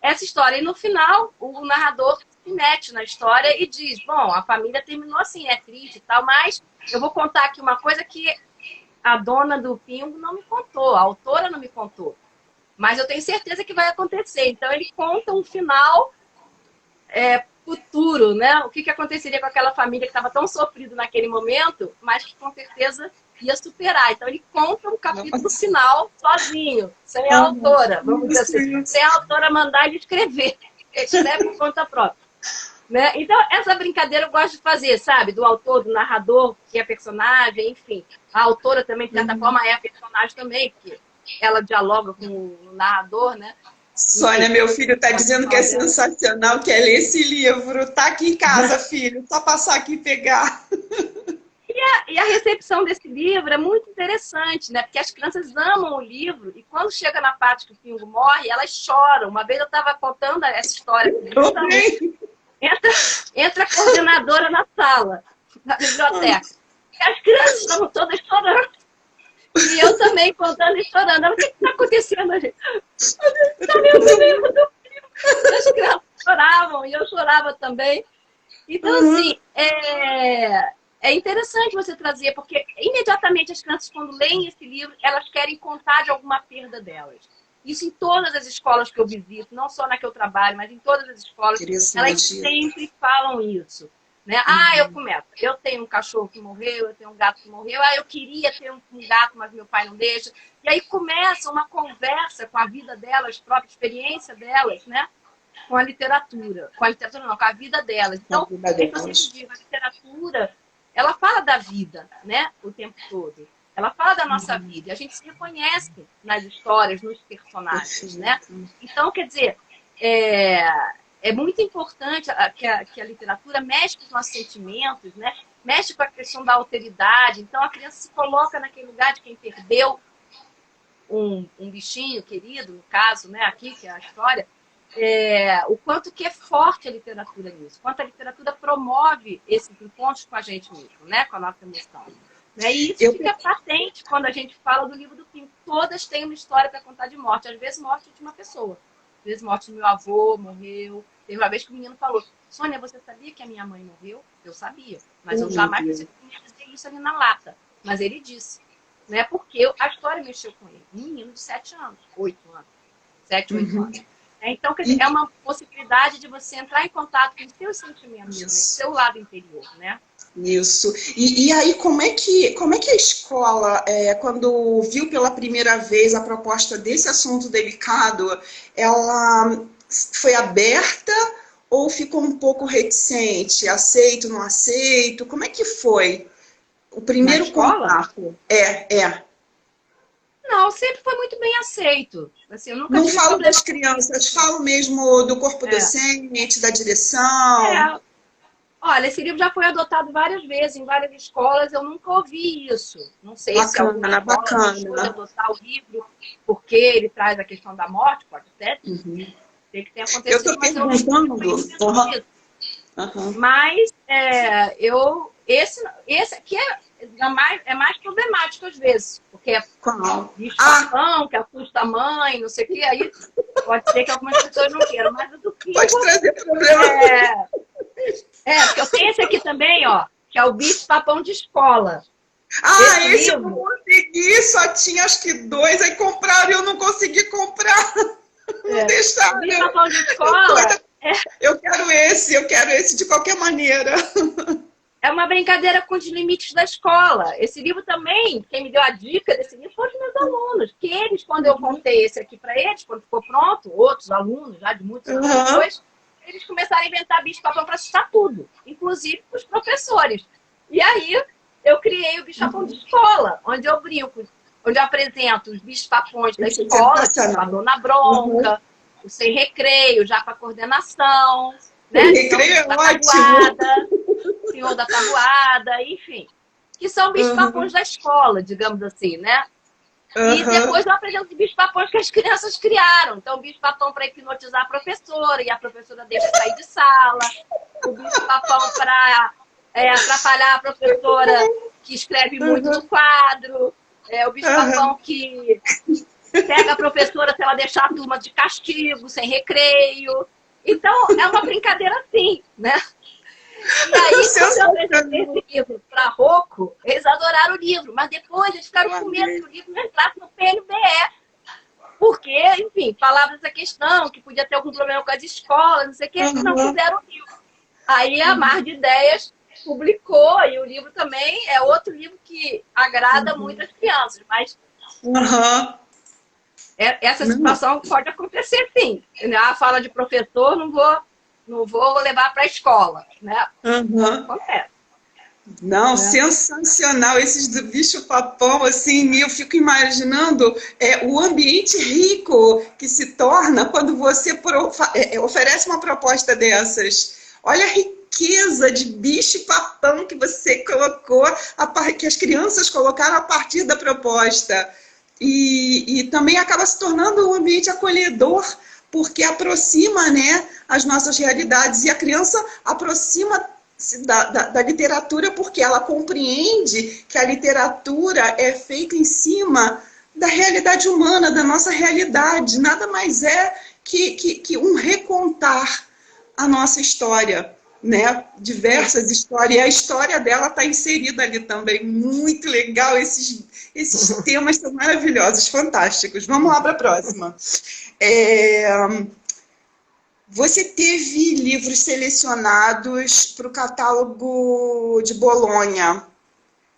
S2: essa história. E no final, o narrador se mete na história e diz, bom, a família terminou assim, é triste e tal, mas eu vou contar aqui uma coisa que a dona do Pingo não me contou, a autora não me contou. Mas eu tenho certeza que vai acontecer. Então ele conta um final futuro, né? O que aconteceria com aquela família que estava tão sofrida naquele momento, mas que com certeza ia superar. Então ele conta um capítulo final sozinho, sem a autora, vamos dizer assim, sem a autora mandar ele escrever. Ele escreve por conta própria. Né? Então, essa brincadeira eu gosto de fazer, sabe? Do autor, do narrador, que é personagem, enfim. A autora também, de certa forma, é a personagem também, porque ela dialoga com o narrador, né?
S1: Sônia, meu filho está dizendo que é sensacional, quer ler esse livro. Tá aqui em casa, filho, só passar aqui e pegar.
S2: E a recepção desse livro é muito interessante, né? Porque as crianças amam o livro e quando chega na parte que o Pingo morre, elas choram. Uma vez eu estava contando essa história entra a coordenadora na sala, na biblioteca. E as crianças estavam todas chorando. E eu também contando e chorando. Ela, o que está acontecendo, gente? Está lendo o livro do Pingo. As crianças choravam e eu chorava também. Então, assim, é interessante você trazer, porque imediatamente as crianças, quando leem esse livro, elas querem contar de alguma perda delas. Isso em todas as escolas que eu visito, não só na que eu trabalho, mas em todas as escolas, elas sempre falam isso. Né? Eu começo. Eu tenho um cachorro que morreu, eu tenho um gato que morreu, eu queria ter um gato, mas meu pai não deixa. E aí começa uma conversa com a vida delas, a própria experiência delas, né? Com a literatura. Com a literatura não, com a vida delas. Então, a literatura, ela fala da vida, né? O tempo todo. Ela fala da nossa vida. E a gente se reconhece nas histórias, nos personagens, né? Então, quer dizer, é muito importante que a literatura mexe com os nossos sentimentos, né? Mexe com a questão da alteridade. Então, a criança se coloca naquele lugar de quem perdeu um bichinho querido, no caso, né? Aqui, que é a história. O quanto que é forte a literatura nisso. Quanto a literatura promove esses encontros com a gente mesmo, né? Com a nossa emoção. E isso fica patente quando a gente fala do livro do Pingo. Todas têm uma história para contar de morte. Às vezes morte de uma pessoa. Às vezes morte do meu avô, morreu. Teve uma vez que o menino falou, Sônia, você sabia que a minha mãe morreu? Eu sabia. Mas eu jamais pensei que ia dizer isso ali na lata. Mas ele disse. Né? Porque a história mexeu com ele. Um menino de 7 anos. 8 anos. 7, 8 anos. Então, quer dizer, é uma possibilidade de você entrar em contato com os seus sentimentos, com o seu lado interior, né?
S1: Isso. E aí, como é que a escola, quando viu pela primeira vez a proposta desse assunto delicado, ela foi aberta ou ficou um pouco reticente? Aceito, não aceito? Como é que foi o primeiro contato?
S2: Não, sempre foi muito bem aceito. Assim, eu nunca
S1: não falo das crianças, falo mesmo do corpo docente, da direção.
S2: Olha, esse livro já foi adotado várias vezes em várias escolas, eu nunca ouvi isso. Não sei se alguma escola deixou de adotar o livro porque ele traz a questão da morte, pode até ter que ter acontecido.
S1: Eu estou perguntando.
S2: Mas esse aqui é mais problemático às vezes, porque é bicho-papão, que assusta a mãe, não sei o que, aí pode ser que algumas pessoas não queiram, mas o do Pingo...
S1: Pode trazer problema.
S2: Porque eu tenho esse aqui também, ó, que é o bicho-papão de escola.
S1: Esse eu não consegui, só tinha acho que 2, aí compraram e eu não consegui comprar. Não deixaram.
S2: O bicho-papão de escola...
S1: Eu quero esse de qualquer maneira.
S2: É uma brincadeira com os limites da escola. Esse livro também, quem me deu a dica desse livro foram os meus alunos. Que eles, quando eu contei esse aqui para eles, quando ficou pronto, outros alunos, já de muitos anos depois, eles começaram a inventar bicho-papão para assustar tudo, inclusive os professores. E aí eu criei o bicho-papão de escola, onde eu brinco, onde eu apresento os bichos-papões da escola, tipo a Dona Bronca, o Sem Recreio, já para coordenação, né?
S1: Recreio é ótimo.
S2: Senhor da Tabuada, enfim. Que são bichos-papões da escola, digamos assim, né? E
S1: Aham.
S2: depois eu apresento os bichos-papões que as crianças criaram. Então, o bicho-papão para hipnotizar a professora, e a professora deixa sair de sala. O bicho-papão para atrapalhar a professora que escreve muito no quadro. O
S1: Aham.
S2: bicho-papão que pega a professora se ela deixar a turma de castigo, sem recreio. Então, é uma brincadeira assim, né? E aí, quando eu apresentei
S1: Sensacional.
S2: esse livro para Rocco, eles adoraram o livro, mas depois eles ficaram
S1: Eu
S2: com medo
S1: amei.
S2: que o livro não entrasse no PNBE, porque, enfim, falava dessa questão, que podia ter algum problema com as escolas, não sei o que, eles não
S1: Aham.
S2: quiseram o livro. Aí a Mar de Ideias publicou, e o livro também é outro livro que agrada muito as crianças, mas
S1: Aham.
S2: essa
S1: Não.
S2: situação pode acontecer sim. A fala de professor não vou levar para a escola, né?
S1: Aham.
S2: Acontece,
S1: Não,
S2: né?
S1: sensacional. Esses do bicho-papão, assim, eu fico imaginando o ambiente rico que se torna quando você oferece uma proposta dessas. Olha a riqueza de bicho-papão que você colocou, que as crianças colocaram a partir da proposta. E também acaba se tornando um ambiente acolhedor, porque aproxima, né, as nossas realidades. E a criança aproxima da literatura, porque ela compreende que a literatura é feita em cima da realidade humana, da nossa realidade. Nada mais é que um recontar a nossa história, né? Diversas histórias. E a história dela está inserida ali também. Muito legal. Esses temas são maravilhosos, fantásticos. Vamos lá para a próxima. É, Você teve livros selecionados para o catálogo de Bolonha.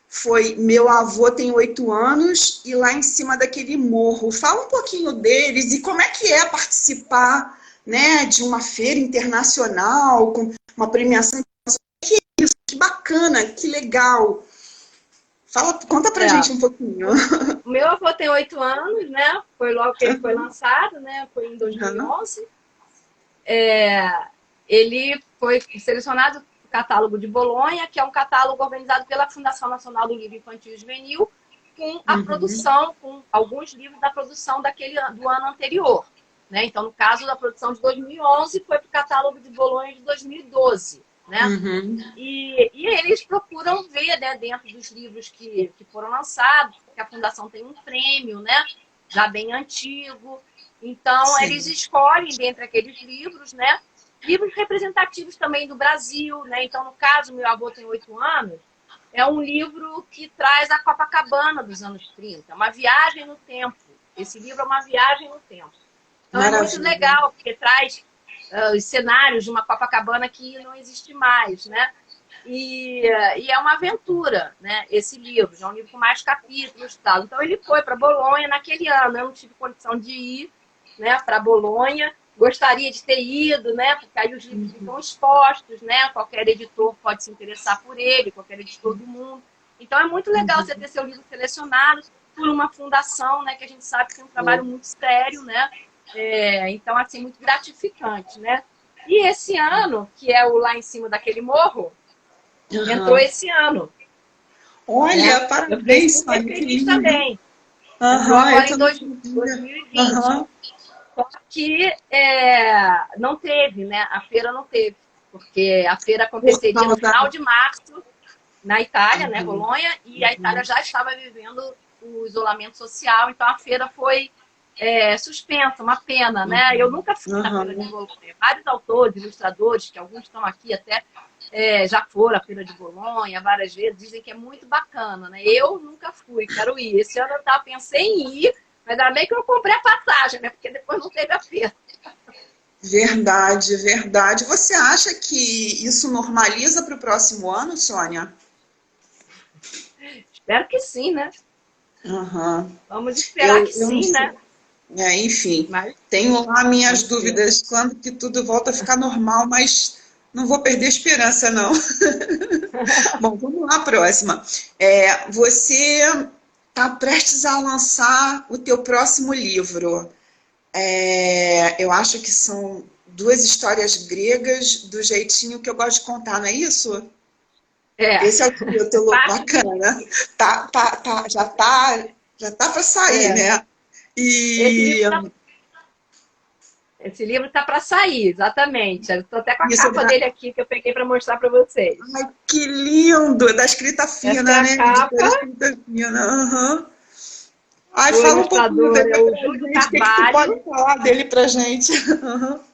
S1: Foi Meu Avô Tem 8 anos e Lá em Cima daquele Morro. Fala um pouquinho deles e como é que é participar, né, de uma feira internacional, com uma premiação. Que isso, que bacana, que legal. Conta pra gente um pouquinho.
S2: O meu avô tem 8 anos, né? Foi logo que ele foi lançado, né? Foi em
S1: Uhum.
S2: 2011. Ele foi selecionado para o catálogo de Bolonha, que é um catálogo organizado pela Fundação Nacional do Livro Infantil e Juvenil, com a
S1: Uhum.
S2: produção, com alguns livros da produção do ano anterior. Né? Então, no caso da produção de 2011, foi para o catálogo de Bolonha de 2012. Né?
S1: Uhum.
S2: E eles procuram ver, né, dentro dos livros que foram lançados, porque a Fundação tem um prêmio, né, já bem antigo. Então, eles
S1: Sim.
S2: escolhem dentre aqueles livros, né, livros representativos também do Brasil. Né? Então, no caso, Meu Avô Tem 8 anos, é um livro que traz a Copacabana dos anos 30, uma viagem no tempo. Esse livro é uma viagem no tempo. Então, é muito
S1: Maravilha.
S2: legal, porque traz os cenários de uma Copacabana que não existe mais, né? E é uma aventura, né? Esse livro, é um livro com mais capítulos, tal. Então ele foi para Bolonha naquele ano. Eu não tive condição de ir, né? Para Bolonha. Gostaria de ter ido, né? Porque aí os livros ficam expostos, né? Qualquer editor pode se interessar por ele, qualquer editor do mundo. Então é muito legal você ter seu livro selecionado por uma fundação, né? Que a gente sabe que tem um trabalho muito sério, né? Então, assim, muito gratificante, né? E esse ano, que é o Lá em Cima daquele Morro, entrou
S1: Uhum.
S2: esse ano, né?
S1: Olha,
S2: Eu fiquei
S1: parabéns,
S2: super
S1: Sônia, que
S2: feliz
S1: lindo.
S2: também. Entrou
S1: Aham, eu
S2: agora em
S1: também sabia.
S2: 2020.
S1: Aham.
S2: Só que não teve, né? A feira não teve, porque a feira
S1: Por
S2: aconteceria no
S1: causa.
S2: final de março, na Itália, né?
S1: Uhum.
S2: Bolonha, e a Itália já estava vivendo o isolamento social, então a feira foi suspensa, uma pena, né? Eu nunca fui na Feira de
S1: Uhum.
S2: Bolonha. Vários autores, ilustradores, que alguns estão aqui até, já foram à Feira de Bolonha várias vezes, dizem que é muito bacana, né? Eu nunca fui, quero ir. Esse ano eu pensei em ir, mas ainda bem que eu comprei a passagem, né? Porque depois não teve a feira.
S1: Verdade, verdade. Você acha que isso normaliza para o próximo ano, Sônia?
S2: Espero que sim, né?
S1: Aham.
S2: Vamos esperar que
S1: Eu não
S2: sim,
S1: sei.
S2: né?
S1: Enfim,
S2: Mas
S1: tenho lá minhas
S2: vamos ver.
S1: dúvidas quando que tudo volta a ficar normal, mas não vou perder a esperança, não. Bom, vamos lá, próxima. Você está prestes a lançar o teu próximo livro. Eu acho que são duas histórias gregas do jeitinho que eu gosto de contar, não é isso?
S2: É,
S1: Esse é o título,
S2: parte do
S1: bacana. Já está Já tá para sair, né? E
S2: esse livro está para sair, exatamente. Eu estou até com a
S1: isso
S2: capa dele aqui que eu peguei para mostrar para vocês.
S1: Ai, que lindo! Da escrita fina,
S2: Essa é
S1: né?
S2: a capa.
S1: Da escrita fina. Aham. Ai,
S2: O
S1: fala um pouquinho
S2: ilustrador
S1: dele
S2: é o
S1: pra
S2: Júlio
S1: gente. O que que tu
S2: Carvalho.
S1: pode falar dele pra gente? Aham.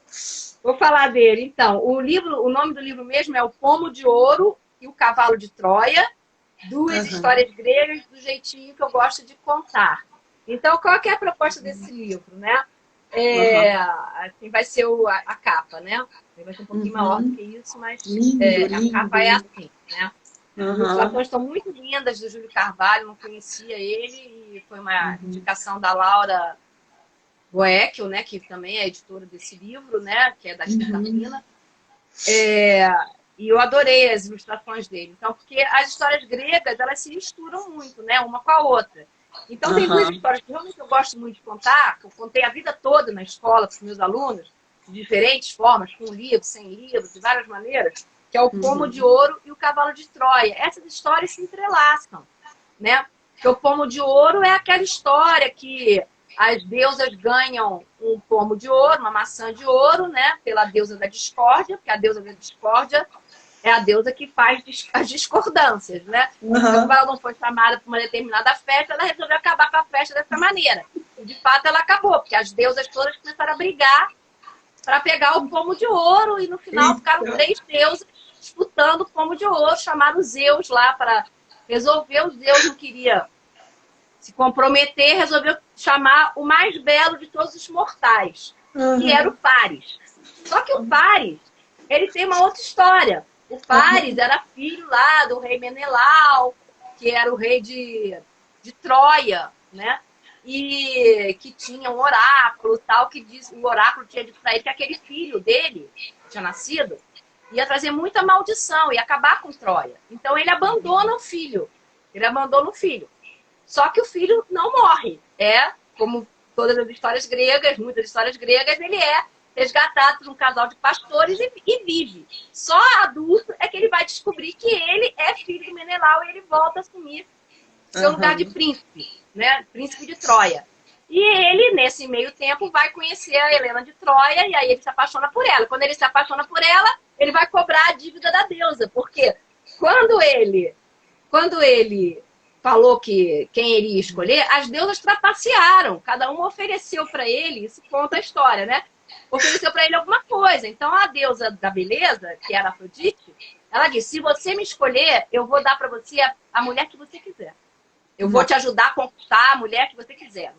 S2: Vou falar dele. Então, o nome do livro mesmo é O Pomo de Ouro e o Cavalo de Troia, duas histórias gregas do jeitinho que eu gosto de contar. Então, qual que é a proposta desse livro, né? Assim, vai ser a capa, né? Vai ser um pouquinho maior do que isso, mas
S1: Lindo,
S2: a capa é
S1: lindo.
S2: assim, né? As ilustrações estão muito lindas do Júlio Carvalho, não conhecia ele, e foi uma indicação da Laura Boeckel, né, que também é editora desse livro, né, que é da escrita fina. E eu adorei as ilustrações dele. Então, porque as histórias gregas, elas se misturam muito, né, uma com a outra. Então, tem duas histórias que realmente eu gosto muito de contar, que eu contei a vida toda na escola para os meus alunos, de diferentes formas, com livro, sem livro, de várias maneiras, que é o Pomo de Ouro e o Cavalo de Troia. Essas histórias se entrelaçam, né? Porque o Pomo de Ouro é aquela história que as deusas ganham um pomo de ouro, uma maçã de ouro, né? Pela deusa da discórdia, porque a deusa da discórdia é a deusa que faz as discordâncias, né? Então, como ela não foi chamada para uma determinada festa, ela resolveu acabar com a festa dessa maneira. E, de fato, ela acabou, porque as deusas todas começaram a brigar para pegar o pomo de ouro, e no final ficaram 3 deuses disputando o pomo de ouro, chamaram Zeus lá para resolver. O Zeus não queria se comprometer, resolveu chamar o mais belo de todos os mortais, que era o Paris. Só que o Paris, ele tem uma outra história. O Paris era filho lá do rei Menelau, que era o rei de Troia, né? E que tinha um oráculo, tal, que diz, o oráculo tinha dito para ele que aquele filho dele, que tinha nascido, ia trazer muita maldição, ia acabar com Troia. Então ele abandona o filho. Ele abandona o filho. Só que o filho não morre. Como todas as histórias gregas, muitas histórias gregas, ele é resgatado por um casal de pastores e vive. Só adulto é que ele vai descobrir que ele é filho do Menelau e ele volta a assumir seu lugar de príncipe, né? Príncipe de Troia. E ele, nesse meio tempo, vai conhecer a Helena de Troia e aí ele se apaixona por ela. Quando ele se apaixona por ela, ele vai cobrar a dívida da deusa. Porque quando ele falou que quem ele ia escolher, as deusas trapacearam. Cada uma ofereceu para ele, isso conta a história, né? Ofereceu para ele alguma coisa. Então a deusa da beleza, que era Afrodite, ela disse: se você me escolher, eu vou dar para você a mulher que você quiser. Eu vou te ajudar a conquistar a mulher que você quiser.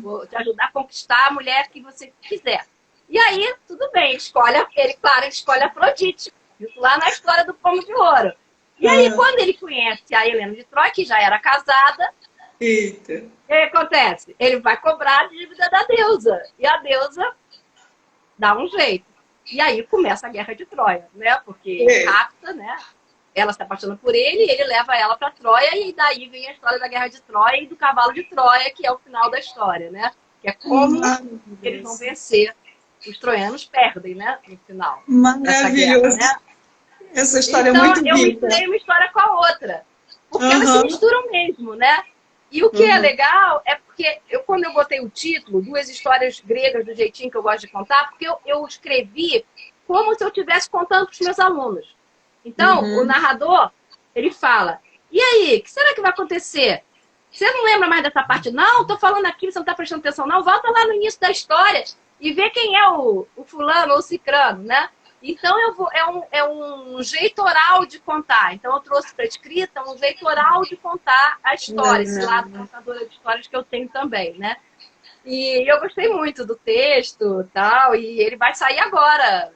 S2: Vou te ajudar a conquistar a mulher que você quiser. E aí, tudo bem, ele escolhe a Afrodite. Isso lá na história do Pomo de Ouro. E aí, quando ele conhece a Helena de Troia, que já era casada, o que acontece? Ele vai cobrar a dívida da deusa. E a deusa dá um jeito. E aí começa a Guerra de Troia, né? Porque ele rapta, né? Ela se apaixona por ele, ele leva ela para Troia, e daí vem a história da Guerra de Troia e do Cavalo de Troia, que é o final da história, né? Que é como eles vão vencer. Os troianos perdem, né? No final.
S1: Maravilhoso.
S2: Guerra, né?
S1: Essa história
S2: então,
S1: é muito
S2: eu
S1: rica.
S2: misturei uma história com a outra. Porque elas se misturam mesmo, né? E o que é legal é porque, quando eu botei o título, duas histórias gregas do jeitinho que eu gosto de contar, porque eu escrevi como se eu estivesse contando para os meus alunos. Então, o narrador, ele fala: e aí, o que será que vai acontecer? Você não lembra mais dessa parte? Não, estou falando aqui, você não está prestando atenção, não. Volta lá no início da história e vê quem é o fulano ou o cicrano, né? Então, é um jeito oral de contar. Então, eu trouxe para a escrita um jeito oral de contar a história, esse lado contadora de histórias que eu tenho também, né? E eu gostei muito do texto, tal, e ele vai sair agora.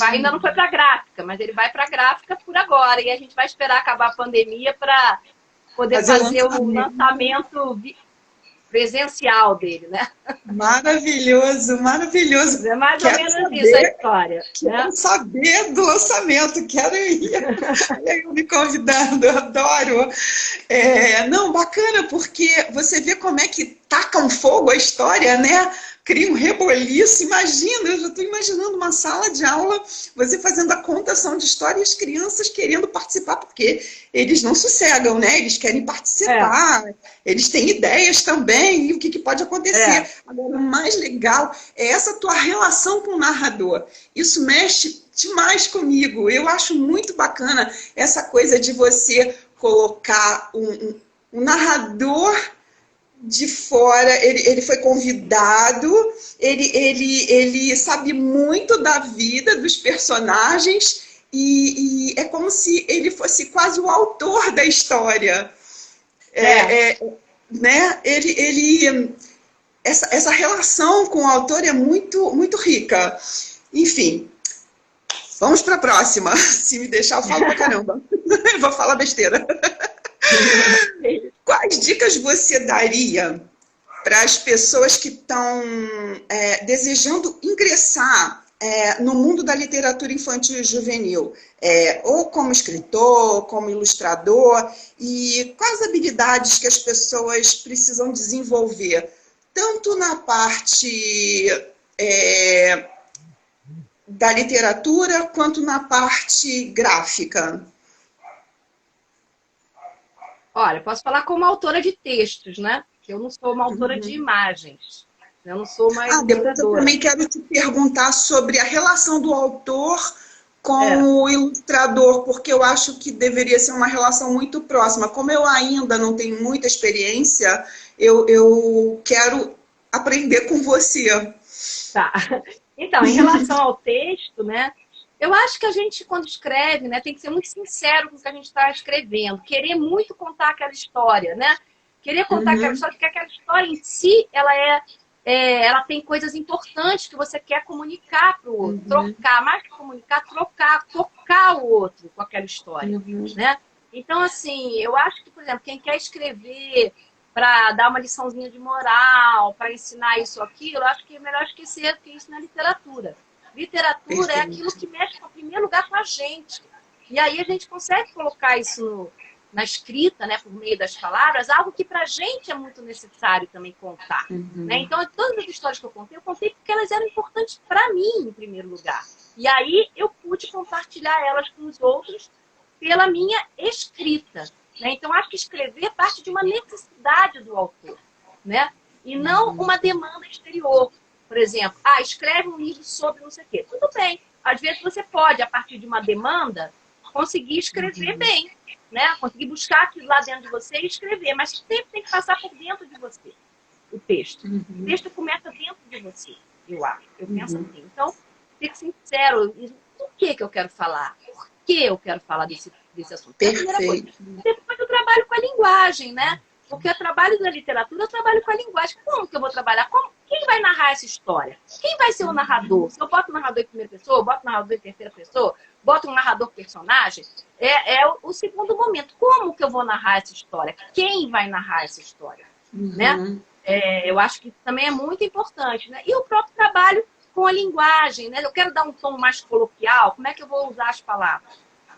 S2: Ainda não foi para gráfica, mas ele vai para gráfica por agora. E a gente vai esperar acabar a pandemia para poder fazer o lançamento presencial dele, né?
S1: Maravilhoso, maravilhoso.
S2: É mais ou menos isso a história.
S1: Quero saber do lançamento, quero ir. Eu me convidando, eu adoro. Não, bacana, porque você vê como é que taca um fogo a história, né? cria um reboliço. Imagina, eu já estou imaginando uma sala de aula, você fazendo a contação de história e as crianças querendo participar, porque eles não sossegam, né? Eles querem participar, eles têm ideias também, e o que pode acontecer. Agora, o mais legal é essa tua relação com o narrador. Isso mexe demais comigo. Eu acho muito bacana essa coisa de você colocar um narrador de fora, ele foi convidado, ele sabe muito da vida dos personagens e é como se ele fosse quase o autor da história. Né? Essa relação com o autor é muito, muito rica. Enfim, vamos para a próxima. Se me deixar, eu falo pra caramba. Eu vou falar besteira. Quais dicas você daria para as pessoas que estão desejando ingressar no mundo da literatura infantil e juvenil? Ou como escritor, como ilustrador, e quais habilidades que as pessoas precisam desenvolver, tanto na parte da literatura, quanto na parte gráfica?
S2: Olha, posso falar como autora de textos, né? Eu não sou uma autora de imagens. Eu não sou uma ilustradora.
S1: Depois eu também quero te perguntar sobre a relação do autor com o ilustrador, porque eu acho que deveria ser uma relação muito próxima. Como eu ainda não tenho muita experiência, eu quero aprender com você.
S2: Tá. Então, em relação ao texto, né? Eu acho que a gente, quando escreve, né, tem que ser muito sincero com o que a gente está escrevendo. Querer muito contar aquela história, né? Querer contar aquela história, porque aquela história em si, ela tem coisas importantes que você quer comunicar para o outro. Trocar, mais que comunicar, tocar o outro com aquela história, né? Então, assim, eu acho que, por exemplo, quem quer escrever para dar uma liçãozinha de moral, para ensinar isso ou aquilo, eu acho que é melhor esquecer que isso na literatura. Literatura é aquilo que mexe, em primeiro lugar, com a gente. E aí a gente consegue colocar isso na escrita, né, por meio das palavras, algo que pra gente é muito necessário também contar. Né? Então, todas as histórias que eu contei porque elas eram importantes para mim, em primeiro lugar. E aí eu pude compartilhar elas com os outros pela minha escrita. Né? Então, acho que escrever parte de uma necessidade do autor, né? E não uma demanda exterior. Por exemplo, escreve um livro sobre não sei o quê. Tudo bem. Às vezes você pode, a partir de uma demanda, conseguir escrever bem, né? Conseguir buscar aquilo lá dentro de você e escrever. Mas sempre tem que passar por dentro de você, o texto. O texto começa dentro de você, eu acho. Eu penso assim. Então, ser sincero. Por que eu quero falar? Por que eu quero falar desse assunto?
S1: Perfeito.
S2: Depois eu trabalho com a linguagem, né? Porque eu trabalho na literatura, eu trabalho com a linguagem. Como que eu vou trabalhar? Quem vai narrar essa história? Quem vai ser o narrador? Se eu boto o narrador em primeira pessoa, eu boto o narrador em terceira pessoa, boto um narrador personagem, é o segundo momento. Como que eu vou narrar essa história? Quem vai narrar essa história? Né? Eu acho que também é muito importante. Né? E o próprio trabalho com a linguagem. Né? Eu quero dar um tom mais coloquial, como é que eu vou usar as palavras?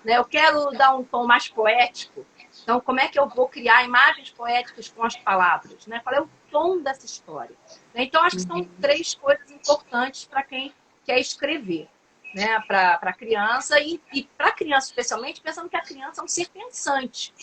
S2: Né? Eu quero dar um tom mais poético. Então, como é que eu vou criar imagens poéticas com as palavras? Né? Qual é o tom dessa história? Então, acho que são 3 coisas importantes para quem quer escrever. Né? Para a criança e para a criança especialmente, pensando que a criança é um ser pensante.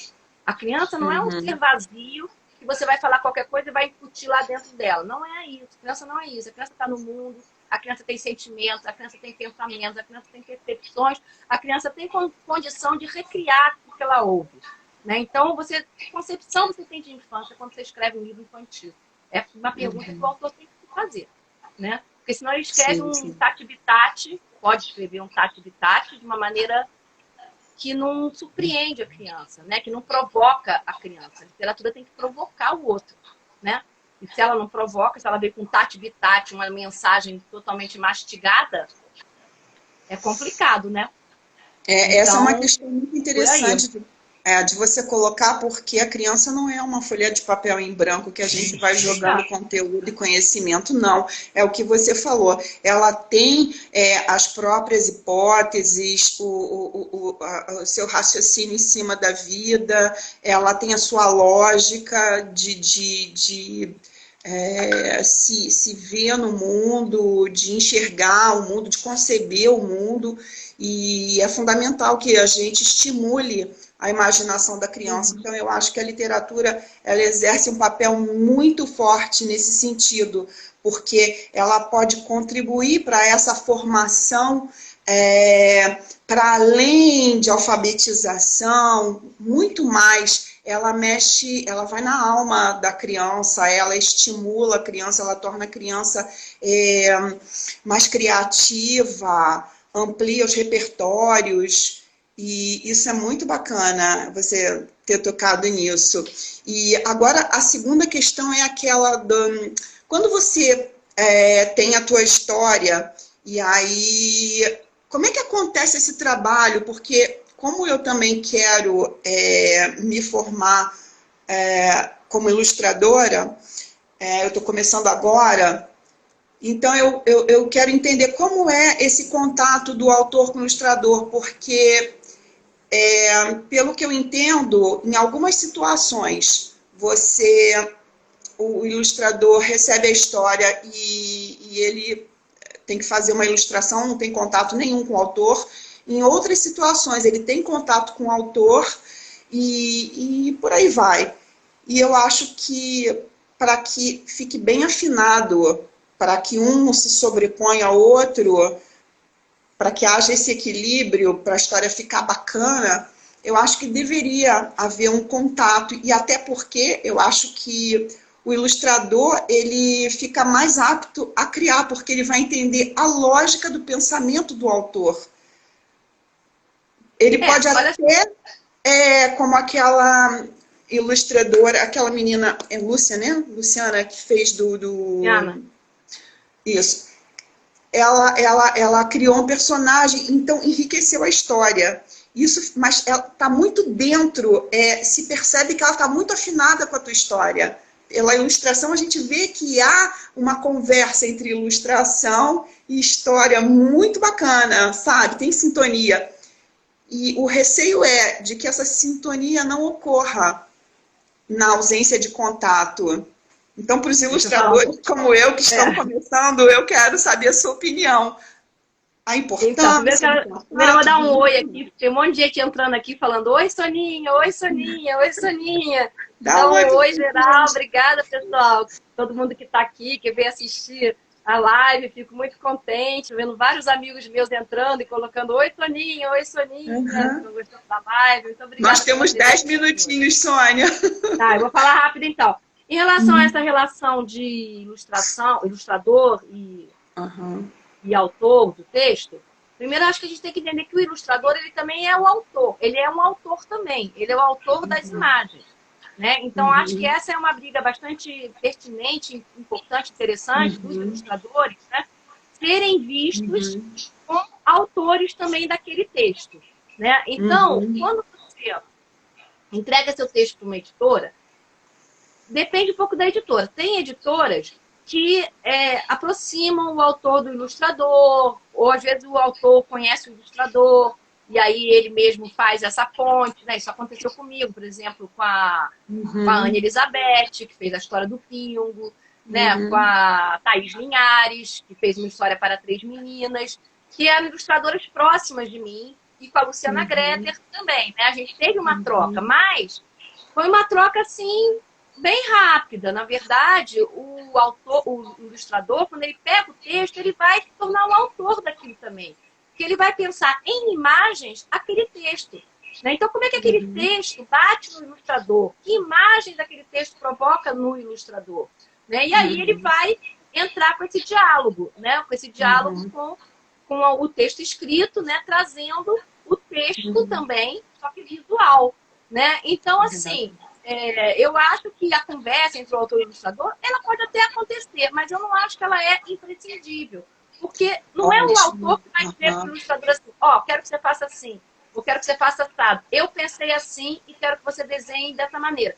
S2: A criança não é um ser vazio que você vai falar qualquer coisa e vai incutir lá dentro dela. Não é isso. A criança não é isso. A criança está no mundo, a criança tem sentimentos, a criança tem pensamentos, a criança tem percepções, a criança tem condição de recriar o que ela ouve. Né? Então, que concepção você tem de infância quando você escreve um livro infantil? É uma pergunta que o autor tem que fazer. Né? Porque senão ele escreve um tati-bitate, pode escrever um tati-bitate de uma maneira que não surpreende a criança, né? Que não provoca a criança. A literatura tem que provocar o outro. Né? E se ela não provoca, se ela vem com tati-bitate, uma mensagem totalmente mastigada, é complicado, né?
S1: Essa é uma questão muito interessante de você colocar, porque a criança não é uma folha de papel em branco que a gente vai jogando conteúdo e conhecimento, não. É o que você falou. Ela tem as próprias hipóteses, o seu raciocínio em cima da vida, ela tem a sua lógica de se ver no mundo, de enxergar o mundo, de conceber o mundo, e é fundamental que a gente estimule a imaginação da criança. Então, eu acho que a literatura, ela exerce um papel muito forte nesse sentido, porque ela pode contribuir para essa formação, para além de alfabetização, muito mais. Ela mexe, ela vai na alma da criança, ela estimula a criança, ela torna a criança mais criativa, amplia os repertórios, e isso é muito bacana, você ter tocado nisso. E agora, a segunda questão é aquela do... Quando você tem a tua história, e aí, como é que acontece esse trabalho? Porque, como eu também quero me formar como ilustradora, eu estou começando agora, então eu quero entender como é esse contato do autor com o ilustrador, porque, pelo que eu entendo, em algumas situações, o ilustrador recebe a história e ele tem que fazer uma ilustração, não tem contato nenhum com o autor. Em outras situações, ele tem contato com o autor e por aí vai. E eu acho que, para que fique bem afinado, para que um não se sobreponha ao outro, para que haja esse equilíbrio, para a história ficar bacana, eu acho que deveria haver um contato, e até porque eu acho que o ilustrador, ele fica mais apto a criar, porque ele vai entender a lógica do pensamento do autor. Ele pode até, como aquela ilustradora, aquela menina, Lúcia, né? Luciana, que fez
S2: Ana.
S1: Isso. Ela criou um personagem, então enriqueceu a história. Isso, mas ela está muito dentro, se percebe que ela está muito afinada com a tua história. Pela ilustração, a gente vê que há uma conversa entre ilustração e história muito bacana, sabe? Tem sintonia. E o receio é de que essa sintonia não ocorra na ausência de contato. Então, para os ilustradores como eu, que estão começando, eu quero saber a sua opinião. A importância...
S2: Então, primeiro eu vou dar um oi aqui. Tem um monte de gente entrando aqui falando: oi, Soninha, oi, Soninha, oi, Soninha. Então, oi, geral. Obrigada, pessoal. Todo mundo que está aqui, que veio assistir a live. Fico muito contente, vendo vários amigos meus entrando e colocando: oi, Soninha, oi, Soninha. Estou gostando da live. Muito obrigada.
S1: Nós temos 10 minutinhos, Sônia.
S2: Tá, eu vou falar rápido, então. Em relação a essa relação de ilustrador e autor do texto, primeiro acho que a gente tem que entender que o ilustrador, ele também é o autor. Ele é um autor também. Ele é o autor das imagens. Né? Então, acho que essa é uma briga bastante pertinente, importante, interessante dos ilustradores, né? Serem vistos como autores também daquele texto. Né? Então, quando você entrega seu texto para uma editora, depende um pouco da editora. Tem editoras que aproximam o autor do ilustrador, ou às vezes o autor conhece o ilustrador, e aí ele mesmo faz essa ponte, né? Isso aconteceu comigo, por exemplo, com a Ana Elizabeth, que fez a história do Pingo, né? Com a Thaís Linhares, que fez uma história para 3 meninas, que eram ilustradoras próximas de mim, e com a Luciana Greter também, né? A gente teve uma troca, mas foi uma troca, assim, bem rápida. Na verdade, o ilustrador, quando ele pega o texto, ele vai se tornar um autor daquilo também. Porque ele vai pensar em imagens aquele texto. Né? Então, como é que aquele texto bate no ilustrador? Que imagens aquele texto provoca no ilustrador? Né? E aí ele vai entrar com esse diálogo, né? Com esse diálogo com o texto escrito, né? Trazendo o texto também, só que visual. Né? Então, assim, eu acho que a conversa entre o autor e o ilustrador, ela pode até acontecer, mas eu não acho que ela é imprescindível. Porque não é o autor que vai dizer para o ilustrador assim: quero que você faça assim, ou quero que você faça assado. Eu pensei assim e quero que você desenhe dessa maneira.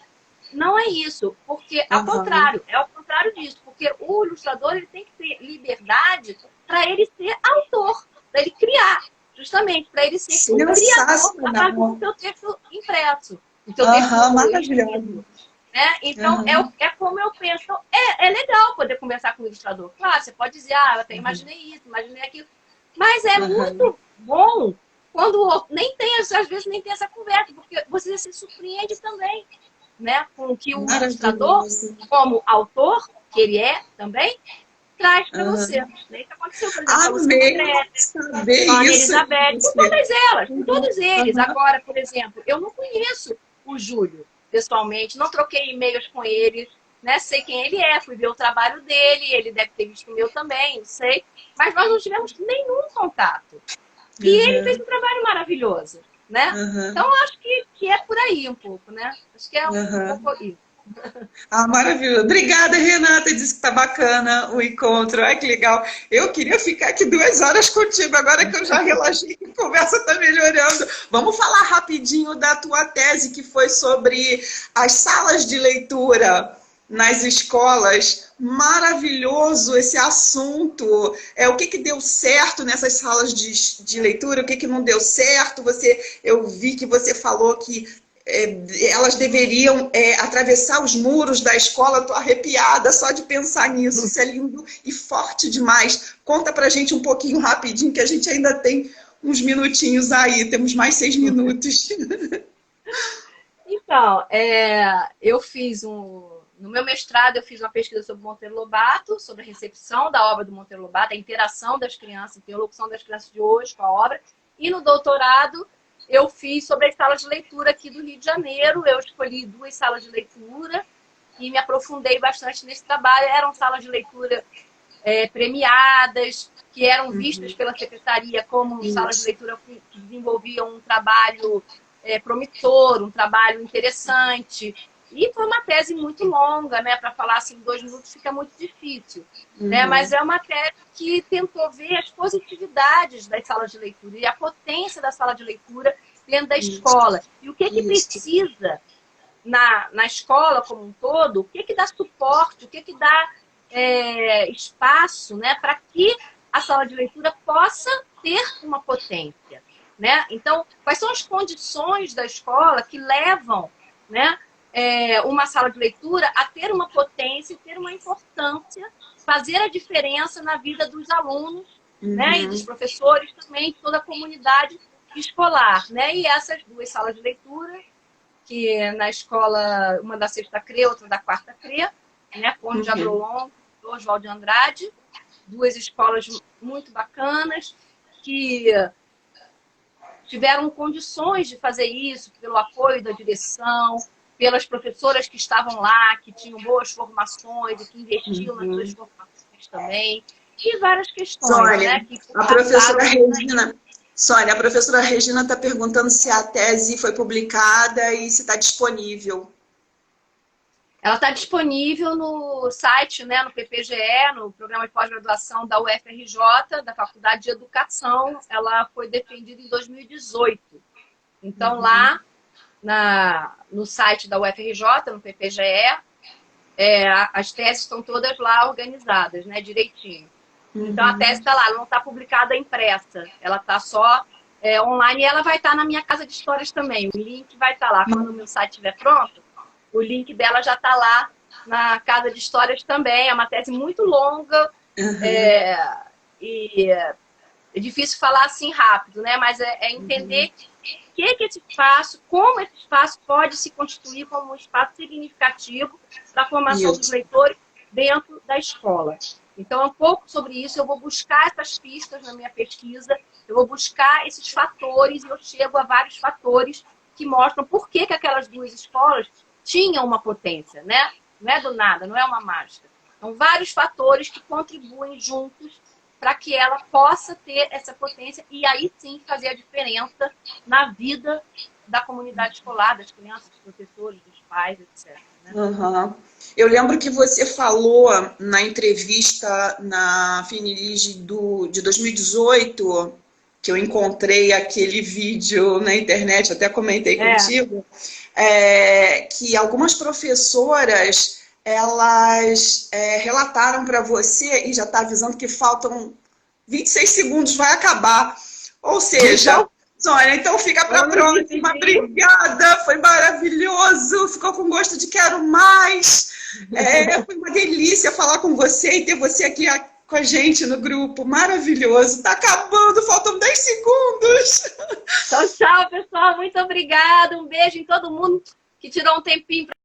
S2: Não é isso, porque ao contrário, é ao contrário disso. Porque o ilustrador, ele tem que ter liberdade para ele ser autor, para ele criar, justamente, para ele ser um criador a partir do seu texto impresso. Do seu texto
S1: maravilhoso.
S2: Né? Então, é como eu penso. É ilustrador. Claro, você pode dizer, eu até imaginei isso, imaginei aquilo. Mas é muito bom quando nem tem, às vezes nem tem essa conversa, porque você se surpreende também, né? Com o que o ilustrador, como autor, que ele é também, traz para você. Né? Isso aconteceu, por exemplo, com a Elizabeth, com todas elas, com todos eles. Agora, por exemplo, eu não conheço o Júlio pessoalmente, não troquei e-mails com ele, né? Sei quem ele é, fui ver o trabalho dele, ele deve ter visto o meu também, não sei. Mas nós não tivemos nenhum contato. E ele fez um trabalho maravilhoso, né? Então, acho que é por aí um pouco, né? Acho que é um pouco isso.
S1: Maravilhoso. Obrigada, Renata. Disse que tá bacana o encontro. Ai, que legal. Eu queria ficar aqui 2 horas contigo, agora que eu já relaxei, a conversa tá melhorando. Vamos falar rapidinho da tua tese, que foi sobre as salas de leitura nas escolas. Maravilhoso esse assunto. O que deu certo nessas salas de leitura, o que não deu certo. Eu vi que você falou que elas deveriam atravessar os muros da escola. Estou arrepiada só de pensar nisso. Isso é lindo e forte demais. Conta pra gente um pouquinho rapidinho, que a gente ainda tem uns minutinhos aí. Temos mais 6 minutos.
S2: Então, eu fiz no meu mestrado, eu fiz uma pesquisa sobre Monteiro Lobato, sobre a recepção da obra do Monteiro Lobato, a interação das crianças, a interlocução das crianças de hoje com a obra. E no doutorado, eu fiz sobre as salas de leitura aqui do Rio de Janeiro. Eu escolhi 2 salas de leitura e me aprofundei bastante nesse trabalho. Eram salas de leitura premiadas, que eram vistas pela secretaria como salas de leitura que desenvolviam um trabalho promissor, um trabalho interessante. E foi uma tese muito longa, né? Para falar assim em 2 minutos fica muito difícil. Né? Mas é uma tese que tentou ver as positividades das salas de leitura e a potência da sala de leitura dentro da escola. E o que precisa na escola como um todo, o que dá suporte, o que dá espaço, né? Para que a sala de leitura possa ter uma potência. Né? Então, quais são as condições da escola que levam, né, uma sala de leitura a ter uma potência e ter uma importância, fazer a diferença na vida dos alunos, né, e dos professores também, de toda a comunidade escolar. Né? E essas 2 salas de leitura, que na escola, uma da 6ª CRE, outra da 4ª CRE, né, Conde de Agrolon, Oswaldo de Andrade, 2 escolas muito bacanas, que tiveram condições de fazer isso pelo apoio da direção, pelas professoras que estavam lá, que tinham boas formações e que investiam nas suas formações também. E várias questões.
S1: Sônia,
S2: né, que
S1: a professora Regina... Sônia, a professora Regina está perguntando se a tese foi publicada e se está disponível.
S2: Ela está disponível no site, né, no PPGE, no Programa de Pós-Graduação da UFRJ, da Faculdade de Educação. Ela foi defendida em 2018. Então, lá no site da UFRJ, no PPGE, as teses estão todas lá organizadas, né, direitinho. Então, a tese está lá, ela não está publicada impressa. Ela está só online e ela vai estar na minha casa de histórias também. O link vai estar lá. Quando o meu site estiver pronto, o link dela já está lá na casa de histórias também. É uma tese muito longa e é difícil falar assim rápido, né? Mas é entender que esse espaço, como esse espaço pode se constituir como um espaço significativo da formação dos leitores dentro da escola. Então, é um pouco sobre isso. Eu vou buscar essas pistas na minha pesquisa, eu vou buscar esses fatores e eu chego a vários fatores que mostram por que aquelas 2 escolas tinham uma potência, né? Não é do nada, não é uma mágica. São vários fatores que contribuem juntos para que ela possa ter essa potência e aí sim fazer a diferença na vida da comunidade escolar, das crianças, dos professores, dos pais, etc. Né?
S1: Eu lembro que você falou na entrevista na Finilige de 2018, que eu encontrei aquele vídeo na internet, até comentei contigo, que algumas professoras elas relataram para você, e já está avisando que faltam 26 segundos, vai acabar. Ou seja, Sônia, então fica para a próxima. Obrigada, foi maravilhoso, ficou com gosto de quero mais. Foi uma delícia falar com você e ter você aqui com a gente no grupo. Maravilhoso. Tá acabando, faltam 10 segundos.
S2: Então, tchau, pessoal. Muito obrigada. Um beijo em todo mundo que tirou um tempinho